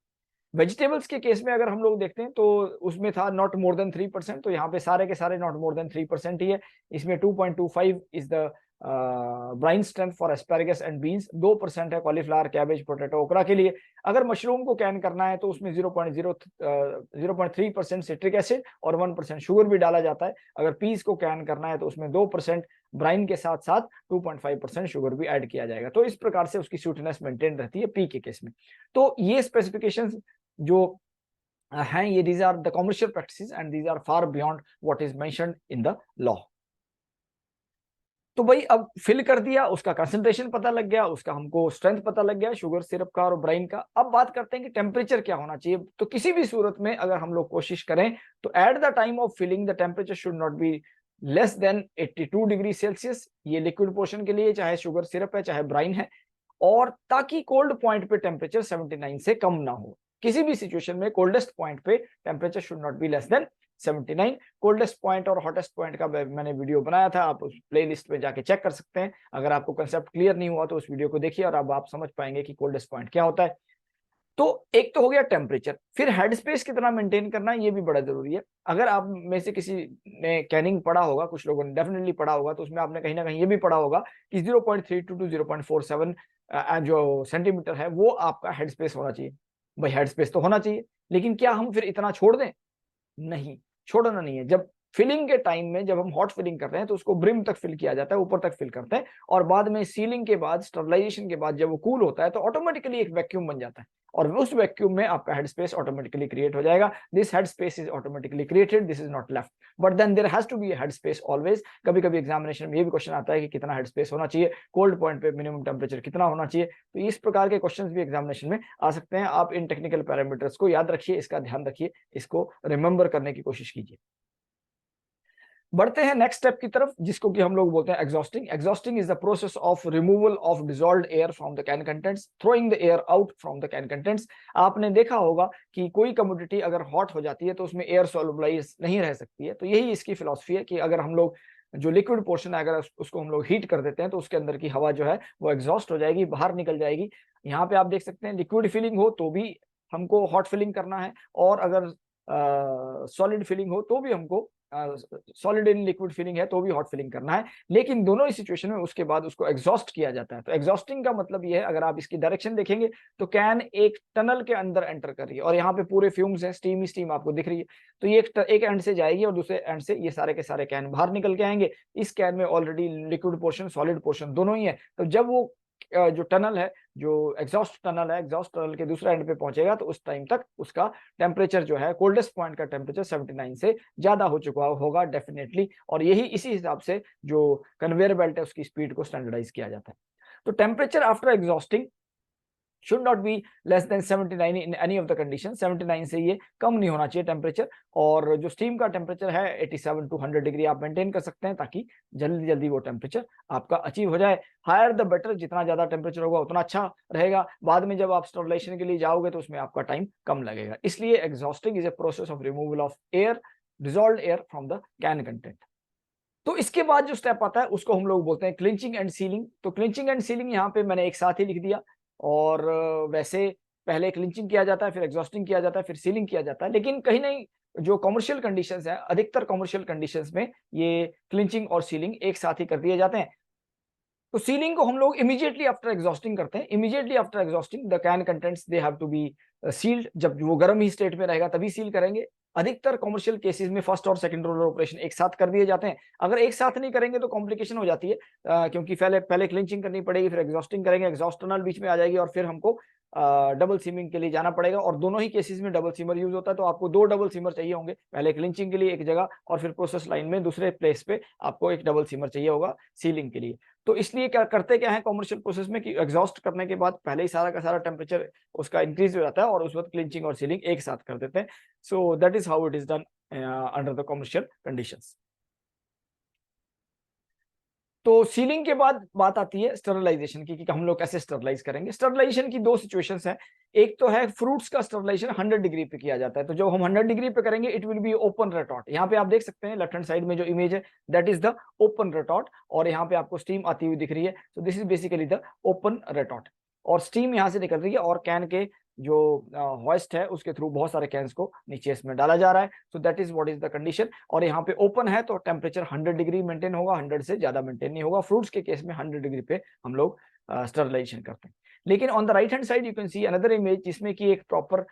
वेजिटेबल्स के केस में अगर हम लोग देखते हैं तो उसमें था नॉट मोर देन 3%, तो यहाँ पे सारे के सारे नॉट मोर देन 3% ही है। इसमें 2.25 is the Bryan strength for asparagus and beans, 2% है कॉलीफ्लावर, कैबेज, पोटैटो, ओकरा के लिए। अगर मशरूम को कैन करना है तो उसमें 0.3% सिट्रिक एसिड और 1% शुगर भी डाला जाता है। अगर पीस को कैन करना है तो उसमें 2% ब्राइन के साथ साथ 2.5% शुगर भी ऐड किया जाएगा। तो इस प्रकार से उसकी स्वीटनेस मेंटेन रहती है पी के केस में। तो ये स्पेसिफिकेशंस जो हैं ये these are the commercial practices and these are far beyond what is mentioned in the law. तो भाई अब फिल कर दिया, उसका कंसंट्रेशन पता लग गया, उसका हमको स्ट्रेंथ पता लग गया शुगर सिरप का और ब्राइन का। अब बात करते हैं कि टेम्परेचर क्या होना चाहिए। तो किसी भी सूरत में अगर हम लोग कोशिश करें तो at the time of filling the temperature should not be less than 82 degree celsius, ये लिक्विड पोर्शन के लिए, चाहे शुगर सिरप है चाहे ब्राइन है, और ताकि कोल्ड पॉइंट पे टेम्परेचर 79 से कम ना हो। किसी भी सिचुएशन में कोल्डेस्ट पॉइंट पे temperature should not be less then 79। Coldest point और हॉटेस्ट पॉइंट का मैंने वीडियो बनाया था, आप उस प्लेलिस्ट में जाके चेक कर सकते हैं। अगर आपको कंसेप्ट क्लियर नहीं हुआ तो उस वीडियो को देखिए और अब आप समझ पाएंगे कि कोल्डेस्ट पॉइंट क्या होता है। तो एक तो हो गया टेम्परेचर, फिर हेड स्पेस कितना मेंटेन करना है ये भी बड़ा जरूरी है। अगर आप में से किसी ने कैनिंग पढ़ा होगा, कुछ लोगों ने डेफिनेटली पढ़ा होगा, तो उसमें आपने कहीं ना कहीं ये भी पढ़ा होगा कि 0.32 टू 0.47 जो सेंटीमीटर है वो आपका हेड स्पेस होना चाहिए। भाई हेड स्पेस तो होना चाहिए, लेकिन क्या हम फिर इतना छोड़ दें? नहीं, छोड़ना नहीं है। जब फिलिंग के टाइम में जब हम हॉट फिलिंग कर रहे हैं तो उसको ब्रिम तक फिल किया जाता है, ऊपर तक फिल करते हैं, और बाद में सीलिंग के बाद, स्टरलाइजेशन के बाद जब वो कूल होता है तो ऑटोमेटिकली एक वैक्यूम बन जाता है, और उस वैक्यूम में आपका हेड स्पेस ऑटोमेटिकली क्रिएट हो जाएगा। This head space is automatically created, this is not left, but then there has to be head space always. कभी कभी एग्जामिनेशन में ये भी क्वेश्चन आता है कि कितना हेड स्पेस होना चाहिए, कोल्ड पॉइंट पे मिनिमम टेम्परेचर कितना होना चाहिए, तो इस प्रकार के क्वेश्चन भी एग्जामिनेशन में आ सकते हैं। आप इन टेक्निकल पैरामीटर्स को याद रखिए, इसका ध्यान रखिए, इसको रिमेंबर करने की कोशिश कीजिए। बढ़ते हैं नेक्स्ट स्टेप की तरफ, जिसको कि हम लोग बोलते हैं exhausting. Exhausting is the process of removal of dissolved air from the can contents, throwing the air out from the can contents. आपने देखा होगा कि कोई कमोडिटी अगर हॉट हो जाती है तो उसमें एयर सोलुबलाइज नहीं रह सकती है, तो यही इसकी फिलॉसफी है कि अगर हम लोग जो लिक्विड पोर्शन है अगर उसको हम लोग हीट कर देते हैं तो उसके अंदर की हवा जो है वो एग्जॉस्ट हो जाएगी, बाहर निकल जाएगी। यहाँ पे आप देख सकते हैं लिक्विड फिलिंग हो तो भी हमको हॉट फिलिंग करना है, और अगर सॉलिड फिलिंग हो तो भी हमको, सॉलिड इन लिक्विड फिलिंग है तो भी हॉट फिलिंग करना है। लेकिन दोनों ही सिचुएशन में उसके बाद उसको एग्जॉस्ट किया जाता है। तो एग्जॉस्टिंग का मतलब ये है, अगर आप इसकी डायरेक्शन देखेंगे तो कैन एक टनल के अंदर एंटर कर रही है, और यहाँ पे पूरे फ्यूम्स हैं, स्टीम ही स्टीम आपको दिख रही है। तो ये एक एंड से जाएगी और दूसरे एंड से ये सारे के सारे कैन बाहर निकल के आएंगे। इस कैन में already liquid portion solid portion दोनों ही है। तो जब वो जो टनल है, जो एग्जॉस्ट टनल है, एग्जॉस्ट टनल के दूसरे एंड पे पहुंचेगा तो उस टाइम तक उसका टेम्परेचर जो है, कोल्डेस्ट पॉइंट का टेम्परेचर 79 से ज्यादा हो चुका होगा डेफिनेटली, और यही इसी हिसाब से जो कन्वेयर बेल्ट है उसकी स्पीड को स्टैंडर्डाइज किया जाता है। तो temperature after exhausting should not be less than 79 in any of the condition। 79 से ये कम नहीं होना चाहिए टेम्परेचर, और जो स्टीम का टेम्परेचर है 87 टू 100 डिग्री आप मेंटेन कर सकते हैं, ताकि जल्दी जल्दी वो टेम्परेचर आपका अचीव हो जाए। हायर द बेटर, जितना ज्यादा टेम्परेचर होगा उतना अच्छा रहेगा। बाद में जब आप स्टरलाइजेशन के लिए जाओगे तो उसमें आपका टाइम कम लगेगा। इसलिए exhausting is a process of removal of air, dissolved air from the can content. तो इसके बाद जो स्टेप आता है उसको हम लोग बोलते हैं क्लिंचिंग एंड सीलिंग। तो क्लिंचिंग एंड सीलिंग यहाँ पे मैंने एक साथ ही लिख दिया, और वैसे पहले क्लिंचिंग किया जाता है, फिर एग्जॉस्टिंग किया जाता है, फिर सीलिंग किया जाता है, लेकिन कहीं नहीं जो कमर्शियल कंडीशंस है, अधिकतर कमर्शियल कंडीशंस में ये क्लिंचिंग और सीलिंग एक साथ ही कर दिए जाते हैं। तो सीलिंग को हम लोग इमीडिएटली आफ्टर एग्जॉस्टिंग करते हैं। Immediately after exhausting the can contents they have to be sealed, जब वो गर्म ही स्टेट में रहेगा तभी सील करेंगे। अधिकतर कमर्शियल केसेस में फर्स्ट और सेकंड रोलर ऑपरेशन एक साथ कर दिए जाते हैं। अगर एक साथ नहीं करेंगे तो कॉम्प्लिकेशन हो जाती है, क्योंकि पहले पहले क्लिंचिंग करनी पड़ेगी, फिर एग्जॉस्टिंग करेंगे, एग्जॉस्ट टनल बीच में आ जाएगी, और फिर हमको डबल सीमिंग के लिए जाना पड़ेगा। और दोनों ही केसेस में डबल सीमर यूज होता है, तो आपको 2 डबल सीमर चाहिए होंगे, पहले क्लिंचिंग के लिए एक जगह, और फिर प्रोसेस लाइन में दूसरे प्लेस पे आपको एक डबल सीमर चाहिए होगा सीलिंग के लिए। तो इसलिए क्या करते क्या है कमर्शियल प्रोसेस में कि एग्जॉस्ट करने के बाद पहले ही सारा का सारा टेम्परेचर उसका इंक्रीज हो जाता है, और उस वक्त क्लिंचिंग और सीलिंग एक साथ कर देते हैं। So that is how it is done under the commercial conditions. तो सीलिंग के बाद बात आती है स्टरलाइजेशन की, कि हम लोग कैसे स्टरलाइज करेंगे। स्टरलाइजेशन की 2 सिचुएशंस हैं। एक तो है फ्रूट्स का स्टरलाइजेशन 100 डिग्री पे किया जाता है। तो जब हम 100 डिग्री पे करेंगे इट विल बी ओपन रेटॉट। यहाँ पे आप देख सकते हैं लेफ्ट हैंड साइड में जो इमेज है that is the open retort, और यहाँ पे आपको स्टीम आती हुई दिख रही है। तो this is basically the open retort, और स्टीम यहाँ से निकल रही है, और कैन के जो हॉइस्ट है उसके थ्रू बहुत सारे कैंस को नीचे इसमें डाला जा रहा है। So that is what is the condition. और यहाँ पे ओपन है तो टेम्परेचर 100 डिग्री मेंटेन होगा, 100 से ज्यादा मेंटेन नहीं होगा। फ्रूट्स के केस में 100 डिग्री पे हम लोग स्टरलाइजेशन करते हैं। लेकिन on the right hand side you can see another image, जिसमें कि एक प्रॉपर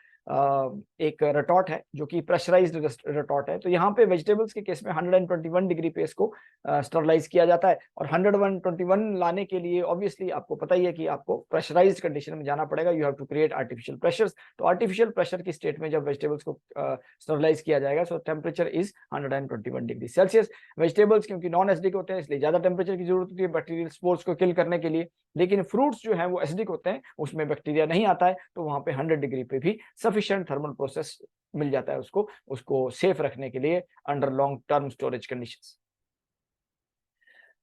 एक रटॉट है जो कि प्रेशराइज्ड रटॉट है। तो यहाँ पे वेजिटेबल्स के केस में 121 डिग्री पे इसको स्टरलाइज किया जाता है। और 121 लाने के लिए ऑब्वियसली आपको पता ही है कि आपको प्रेशराइज्ड कंडीशन में जाना पड़ेगा, you have to create artificial pressures. तो आर्टिफिशियल प्रेशर की स्टेट में जब वेजिटेबल्स को स्टरलाइज किया जाएगा, so temperature is 121 degree Celsius. Vegetables क्योंकि नॉन एसिडिक होते हैं इसलिए ज्यादा टेम्परेचर की जरूरत होती है बैक्टीरियल स्पोर्स को किल करने के लिए, लेकिन फ्रूट्स जो है वो एसिडिक होते हैं, उसमें बैक्टीरिया नहीं आता है, तो वहां पे 100 डिग्री पे भी सफिशिएंट थर्मल प्रोसेस मिल जाता है उसको सेफ रखने के लिए under long term storage conditions.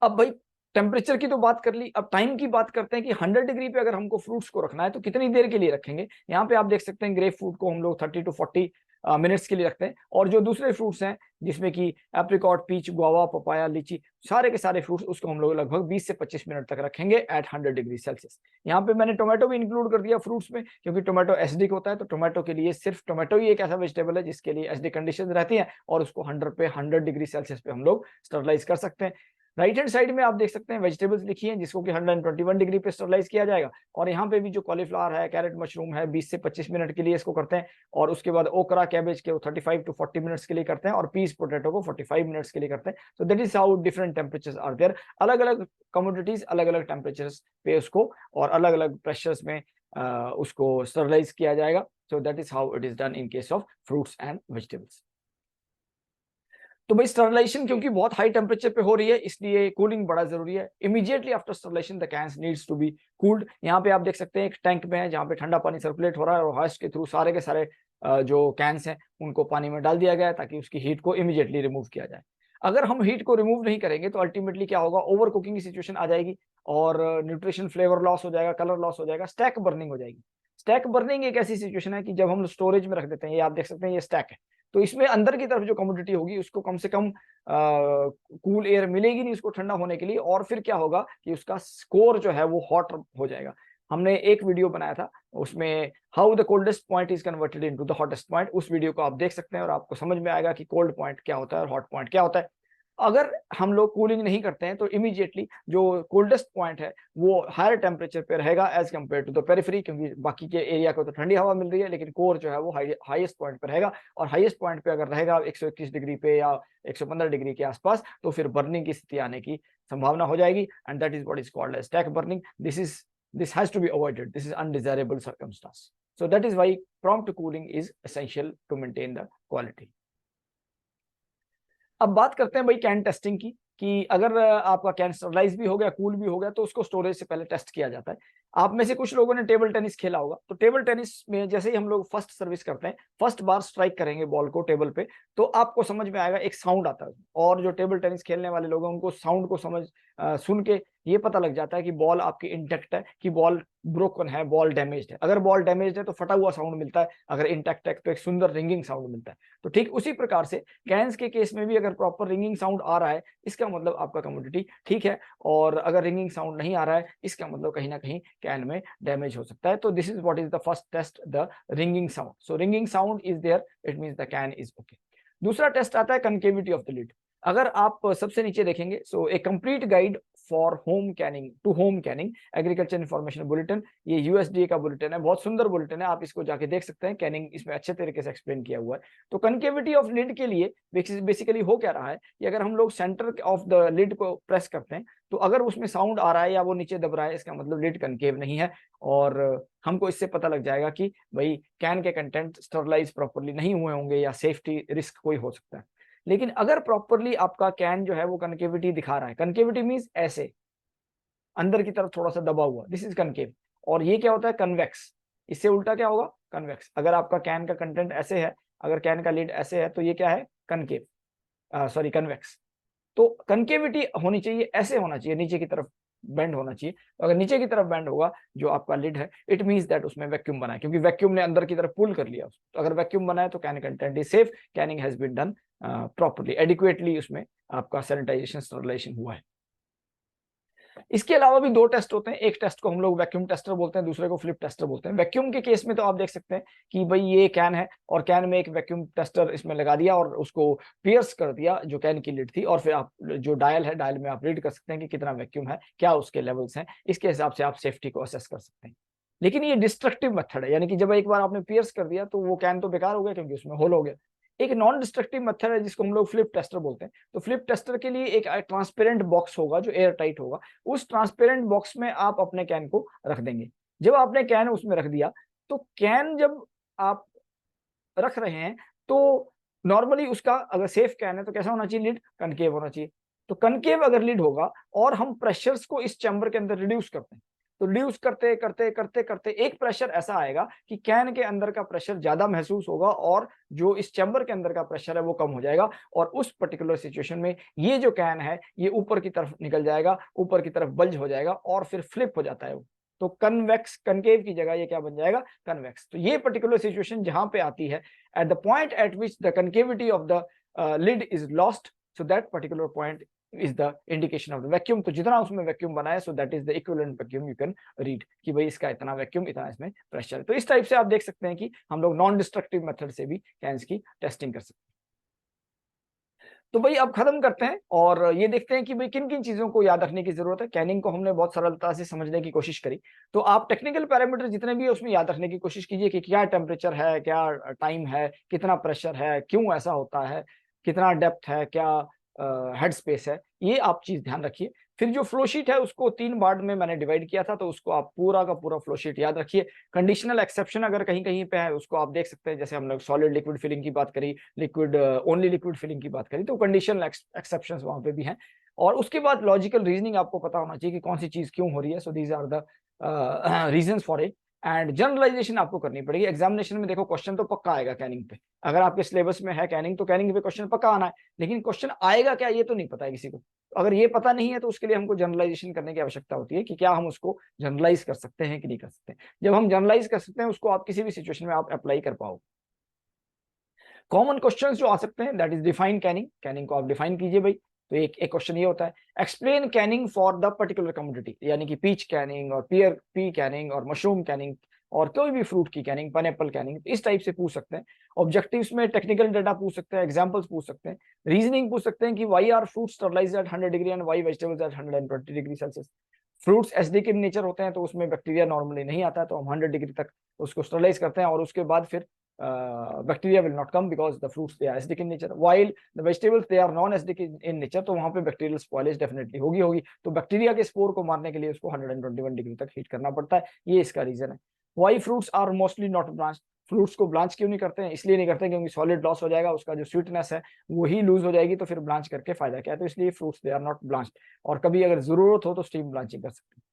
अब भाई टेम्परेचर की तो बात कर ली, अब टाइम की बात करते हैं कि 100 डिग्री पे अगर हमको फ्रूट्स को रखना है तो कितनी देर के लिए रखेंगे। यहाँ पे आप देख सकते हैं ग्रेप फ्रूट को हम लोग 30 to 40 मिनट्स के लिए रखते हैं, और जो दूसरे फ्रूट्स हैं जिसमें कि एप्रिकॉट, पीच, गुआवा, पपाया, लीची, सारे के सारे फ्रूट्स, उसको हम लोग लगभग 20 से 25 मिनट तक रखेंगे एट 100 डिग्री सेल्सियस। यहाँ पे मैंने टोमेटो भी इंक्लूड कर दिया फ्रूट्स में, क्योंकि टोमेटो एसिडिक होता है, तो टोमेटो के लिए सिर्फ टोमेटो ही एक ऐसा वेजिटेबल है जिसके लिए एसिडिक कंडीशन रहती है, और उसको 100 डिग्री सेल्सियस पे हम लोग स्टरलाइज कर सकते हैं। राइट हैंड साइड में आप देख सकते हैं वेजिटेबल्स लिखी हैं जिसको कि 121 डिग्री पे स्टरलाइज किया जाएगा, और यहाँ पे भी जो कॉलीफ्लावर है, कैरेट, मशरूम है, 20 से 25 मिनट के लिए इसको करते हैं, और उसके बाद ओकरा, कैबेज के 35 to 40 मिनट्स के लिए करते हैं, और पीस पोटैटो को 45 मिनट्स के लिए करते हैं। तो that is how different temperatures are there. अलग अलग कमोडिटीज अलग अलग टेम्परेचर्स पे उसको और अलग अलग प्रेशर्स में उसको स्टरलाइज किया जाएगा। सो that is how it is done in case of fruits and vegetables. तो भाई स्टरलाइजेशन क्योंकि बहुत हाई टेम्परेचर पे हो रही है, इसलिए कूलिंग बड़ा जरूरी है। Immediately after sterilisation the cans needs to be cooled. यहाँ पे आप देख सकते हैं एक टैंक में है जहाँ पे ठंडा पानी सर्कुलेट हो रहा है, और हॉइस्ट के थ्रू सारे के सारे जो कैंस हैं उनको पानी में डाल दिया गया है ताकि उसकी हीट को इमीडिएटली रिमूव किया जाए। अगर हम हीट को रिमूव नहीं करेंगे तो अल्टीमेटली क्या होगा, ओवर कुकिंग की सिचुएशन आ जाएगी, और न्यूट्रिशन, फ्लेवर लॉस हो जाएगा, कलर लॉस हो जाएगा, स्टैक बर्निंग हो जाएगी। स्टैक बर्निंग एक ऐसी सिचुएशन है कि जब हम स्टोरेज में रख देते हैं, ये आप देख सकते हैं ये स्टैक है, तो इसमें अंदर की तरफ जो कमोडिटी होगी उसको कम से कम कूल एयर मिलेगी नहीं उसको ठंडा होने के लिए, और फिर क्या होगा कि उसका स्कोर जो है वो हॉट हो जाएगा। हमने एक वीडियो बनाया था उसमें how the coldest point is converted into the hottest point, उस वीडियो को आप देख सकते हैं और आपको समझ में आएगा कि कोल्ड पॉइंट क्या होता है और हॉट पॉइंट क्या होता है। अगर हम लोग कूलिंग नहीं करते हैं तो इमीडिएटली जो कोल्डेस्ट पॉइंट है वो हायर टेम्परेचर पे रहेगा as compare to the periphery, क्योंकि बाकी के एरिया को तो ठंडी हवा मिल रही है, लेकिन कोर जो है वो हाईएस्ट पॉइंट पे रहेगा, और हाईएस्ट पॉइंट पे अगर रहेगा 121 डिग्री पे या 115 डिग्री के आसपास, तो फिर बर्निंग की स्थिति आने की संभावना हो जाएगी, and that is what is called as stack burning. This has to be avoided. This is undesirable circumstance. So that is why prompt cooling is essential to maintain the quality. अब बात करते हैं भाई कैन टेस्टिंग की, कि अगर आपका कैन स्टरलाइज भी हो गया, कूल भी हो गया, तो उसको स्टोरेज से पहले टेस्ट किया जाता है। आप में से कुछ लोगों ने टेबल टेनिस खेला होगा, तो टेबल टेनिस में जैसे ही हम लोग फर्स्ट सर्विस करते हैं, फर्स्ट बार स्ट्राइक करेंगे बॉल को टेबल पे, तो आपको समझ में आएगा एक साउंड आता है, और जो टेबल टेनिस खेलने वाले लोग हैं उनको साउंड को सुन के ये पता लग जाता है कि बॉल आपकी इंटैक्ट है, कि बॉल ब्रोकन है, बॉल डैमेज्ड है। अगर बॉल डैमेज्ड है तो फटा हुआ साउंड मिलता है, अगर इंटैक्ट है तो एक सुंदर रिंगिंग साउंड मिलता है। तो ठीक उसी प्रकार से कैन्स के केस में भी अगर प्रॉपर रिंगिंग साउंड आ रहा है, इसका मतलब आपका कमोडिटी ठीक है, और अगर रिंगिंग साउंड नहीं आ रहा है, इसका मतलब कहीं ना कहीं कैन में डैमेज हो सकता है। तो this is what is the first test, the ringing sound. So ringing sound is there, it means the can is okay. दूसरा टेस्ट आता है कनकेविटी ऑफ द लिड। अगर आप सबसे नीचे देखेंगे, so a complete guide for home canning, to home canning, agriculture information bulletin, ये यूएसडीए का बुलेटिन है, बहुत सुंदर बुलेटिन है, आप इसको जाके देख सकते हैं। कैनिंग इसमें अच्छे तरीके से एक्सप्लेन किया हुआ है। तो कनकेविटी ऑफ लिड के लिए बेसिकली हो क्या रहा है कि अगर हम लोग सेंटर ऑफ द लिड को प्रेस करते हैं, तो अगर उसमें साउंड आ रहा है या वो नीचे दब रहा है, इसका मतलब लिड कनकेव नहीं है, और हमको इससे पता लग जाएगा कि भाई कैन के कंटेंट स्टरलाइज प्रॉपरली नहीं हुए होंगे या सेफ्टी रिस्क कोई हो सकता है। लेकिन अगर प्रॉपरली आपका कैन जो है वो कनकेविटी दिखा रहा है, कनकेविटी मींस ऐसे अंदर की तरफ थोड़ा सा दबा हुआ, दिस इज कनकेव। और ये क्या होता है, कन्वेक्स। इससे उल्टा क्या होगा, कन्वेक्स। अगर आपका कैन का कंटेंट ऐसे है, अगर कैन का लिड ऐसे है, तो ये क्या है, कनकेव, सॉरी कन्वेक्स। तो कनकेविटी होनी चाहिए, ऐसे होना चाहिए, नीचे की तरफ बेंड होना चाहिए। तो अगर नीचे की तरफ बेंड होगा जो आपका लिड है, इट मींस दैट उसमें वैक्यूम बना है, क्योंकि वैक्यूम ने अंदर की तरफ पुल कर लिया उसको। तो अगर वैक्यूम बना है तो can content is safe, canning has been done properly, adequately, उसमें आपका सैनिटाइजेशन, स्टरलाइजेशन हुआ है। इसके अलावा भी दो टेस्ट होते हैं, एक टेस्ट को हम लोग वैक्यूम टेस्टर बोलते हैं, दूसरे को फ्लिप टेस्टर बोलते हैं। वैक्यूम के केस में तो आप देख सकते हैं कि भाई ये कैन है और कैन में एक वैक्यूम टेस्टर इसमें लगा दिया और उसको पियर्स कर दिया जो कैन की लिड थी, और फिर आप जो डायल है, डायल में आप रीड कर सकते हैं कि कितना वैक्यूम है, क्या उसके लेवल्स हैं, इसके हिसाब से आप सेफ्टी को असेस कर सकते हैं। लेकिन ये डिस्ट्रक्टिव मेथड है, यानी कि जब एक बार आपने पियर्स कर दिया तो वो कैन तो बेकार हो गया क्योंकि उसमें होल हो गया। एक नॉन डिस्ट्रक्टिव मेथड है जिसको हम लोग फ्लिप टेस्टर बोलते हैं। तो फ्लिप टेस्टर के लिए एक ट्रांसपेरेंट बॉक्स होगा जो एयर टाइट होगा, उस ट्रांसपेरेंट बॉक्स में आप अपने कैन को रख देंगे। जब आपने कैन उसमें रख दिया, तो कैन जब आप रख रहे हैं तो नॉर्मली उसका अगर सेफ कैन है तो कैसा होना चाहिए, लिड कनकेव होना चाहिए। तो कनकेव अगर लिड होगा और हम प्रेशर्स को इस चैम्बर के अंदर रिड्यूस करते हैं, तो रिड्यूस करते करते करते करते एक प्रेशर ऐसा आएगा कि कैन के अंदर का प्रेशर ज्यादा महसूस होगा और जो इस चैम्बर के अंदर का प्रेशर है वो कम हो जाएगा, और उस पर्टिकुलर सिचुएशन में ये जो कैन है ये ऊपर की तरफ निकल जाएगा, ऊपर की तरफ बल्ज हो जाएगा और फिर फ्लिप हो जाता है वो। तो कन्वेक्स, कनकेव की जगह ये क्या बन जाएगा, कन्वेक्स। तो ये पर्टिकुलर सिचुएशन जहां पे आती है, at the point eight which the concavity of the lid is lost, so that particular point is the indication of the vacuum। तो जितना उसमें वैक्यूम बना है, so that is the equivalent vacuum you can read, कि भाई इसका इतना वैक्यूम, इतना इसमें प्रेशर है। तो इस टाइप से आप देख सकते हैं कि हम लोग नॉन डिस्ट्रक्टिव मेथड से भी कैन्स की टेस्टिंग कर सकते हैं। तो भाई अब खत्म करते हैं और ये देखते हैं कि भाई किन किन चीजों को याद रखने की जरूरत है। कैनिंग को हमने बहुत सरलता से समझने की कोशिश करी, तो आप टेक्निकल पैरामीटर जितने भी है उसमें याद रखने की कोशिश कीजिए कि क्या टेम्परेचर है, क्या टाइम है, कितना प्रेशर है, क्यों ऐसा होता है, कितना डेप्थ है, क्या हेड स्पेस है, ये आप चीज ध्यान रखिए। फिर जो फ्लो शीट है उसको 3 पार्ट में मैंने डिवाइड किया था, तो उसको आप पूरा का पूरा फ्लो शीट याद रखिए। कंडीशनल एक्सेप्शन अगर कहीं कहीं पे है उसको आप देख सकते हैं, जैसे हम लोग सॉलिड लिक्विड फिलिंग की बात करी, लिक्विड ओनली लिक्विड फिलिंग की बात करी, तो कंडीशनल एक्सेप्शंस वहां पे भी हैं। और उसके बाद लॉजिकल रीजनिंग आपको पता होना चाहिए कि कौन सी चीज क्यों हो रही है, so these are the reasons for it. And generalisation आपको करनी पड़ेगी। एग्जामिनेशन में देखो क्वेश्चन तो पक्का आएगा कैनिंग पे, अगर आपके सिलेबस में है कैनिंग तो कैनिंग पे क्वेश्चन पक्का आना है, लेकिन क्वेश्चन आएगा क्या ये तो नहीं पता है किसी को। अगर ये पता नहीं है तो उसके लिए हमको जनरलाइजेशन करने की आवश्यकता होती है कि क्या हम उसको जनरलाइज कर सकते हैं कि नहीं कर सकते। जब हम जनरलाइज कर सकते हैं उसको आप किसी भी सिचुएशन में आप अप्लाई कर पाओ। कॉमन क्वेश्चंस जो आ सकते हैं, that is define Canning, Canning को आप डिफाइन कीजिए भाई। तो एक क्वेश्चन ये होता है, explain Canning for the particular commodity, यानी कि पीच कैनिंग और पियर पी कैनिंग और मशरूम कैनिंग और कोई भी फ्रूट की कैनिंग, पाइनएप्पल कैनिंग, इस टाइप से पूछ सकते हैं। ऑब्जेक्टिव्स में टेक्निकल डाटा पूछ सकते हैं, एग्जांपल्स पूछ सकते हैं, रीजनिंग पूछ सकते हैं कि why are fruits sterilised at 100 degree and why vegetables at 120 degree Celsius. Fruits acidic in nature होते हैं तो उसमें बैक्टीरिया नॉर्मली नहीं आता है, तो हम 100 डिग्री तक उसको स्टरलाइज करते हैं और उसके बाद फिर bacteria will not come because the fruits they are acidic in nature, while the vegetables they are non acidic in nature, तो वहां पे बैक्टीरियल स्पॉइलेज डेफिनेटली होगी। तो बैक्टीरिया के स्पोर को मारने के लिए उसको 121 डिग्री तक हीट करना पड़ता है, ये इसका रीजन है। Why fruits are mostly not blanch, fruits को ब्लांच क्यों नहीं करते हैं, इसलिए नहीं करते क्योंकि सॉलिड लॉस हो जाएगा, उसका जो स्वीटनेस है वही लूज हो जाएगी, तो फिर ब्लांच करके फायदा क्या है, तो इसलिए fruits they are not blanch. और कभी अगर जरूरत हो तो स्टीम ब्लांचिंग कर सकते हैं।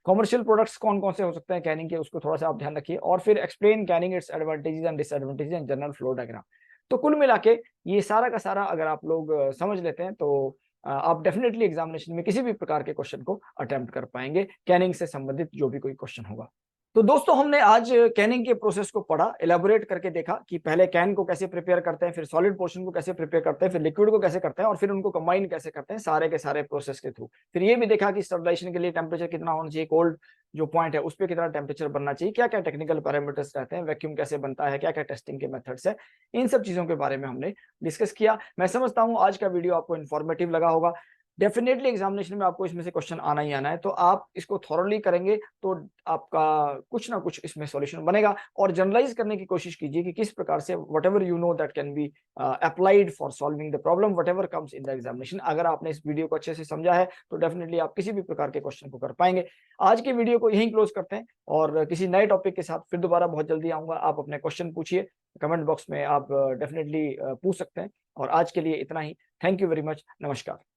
कमर्शियल प्रोडक्ट्स कौन कौन से हो सकते हैं कैनिंग के, उसको थोड़ा सा आप ध्यान रखिए। और फिर explain Canning, its advantages and disadvantages and general flow diagram. तो कुल मिला के ये सारा का सारा अगर आप लोग समझ लेते हैं तो आप डेफिनेटली एग्जामिनेशन में किसी भी प्रकार के क्वेश्चन को अटेम्प्ट कर पाएंगे, कैनिंग से संबंधित जो भी कोई क्वेश्चन होगा। तो दोस्तों हमने आज कैनिंग के प्रोसेस को पढ़ा, एलाबोरेट करके देखा कि पहले कैन को कैसे प्रिपेयर करते हैं, फिर सॉलिड पोर्शन को कैसे प्रिपेयर करते हैं, फिर लिक्विड को कैसे करते हैं और फिर उनको कंबाइन कैसे करते हैं सारे के सारे प्रोसेस के थ्रू। फिर ये भी देखा कि स्टरलाइजेशन के लिए टेम्परेचर कितना होना चाहिए, कोल्ड जो पॉइंट है उस पर कितना टेम्परेचर बनना चाहिए, क्या क्या टेक्निकल पैरामीटर्स रहते हैं, वैक्यूम कैसे बनता है, क्या क्या टेस्टिंग के मेथड्स है, इन सब चीजों के बारे में हमने डिस्कस किया। मैं समझता हूं आज का वीडियो आपको इन्फॉर्मेटिव लगा होगा। डेफिनेटली एग्जामिनेशन में आपको इसमें से क्वेश्चन आना ही आना है, तो आप इसको थॉरली करेंगे तो आपका कुछ ना कुछ इसमें सॉल्यूशन बनेगा। और जनरलाइज करने की कोशिश कीजिए कि किस प्रकार से what ever you know that can be applied for solving the problem what ever comes in the examination. अगर आपने इस वीडियो को अच्छे से समझा है तो डेफिनेटली आप किसी भी प्रकार के क्वेश्चन को कर पाएंगे। आज के वीडियो को यहीं क्लोज करते हैं और किसी नए टॉपिक के साथ फिर दोबारा बहुत जल्दी आऊंगा। आप अपने क्वेश्चन पूछिए, कमेंट बॉक्स में आप डेफिनेटली पूछ सकते हैं। और आज के लिए इतना ही। Thank you very much. नमस्कार।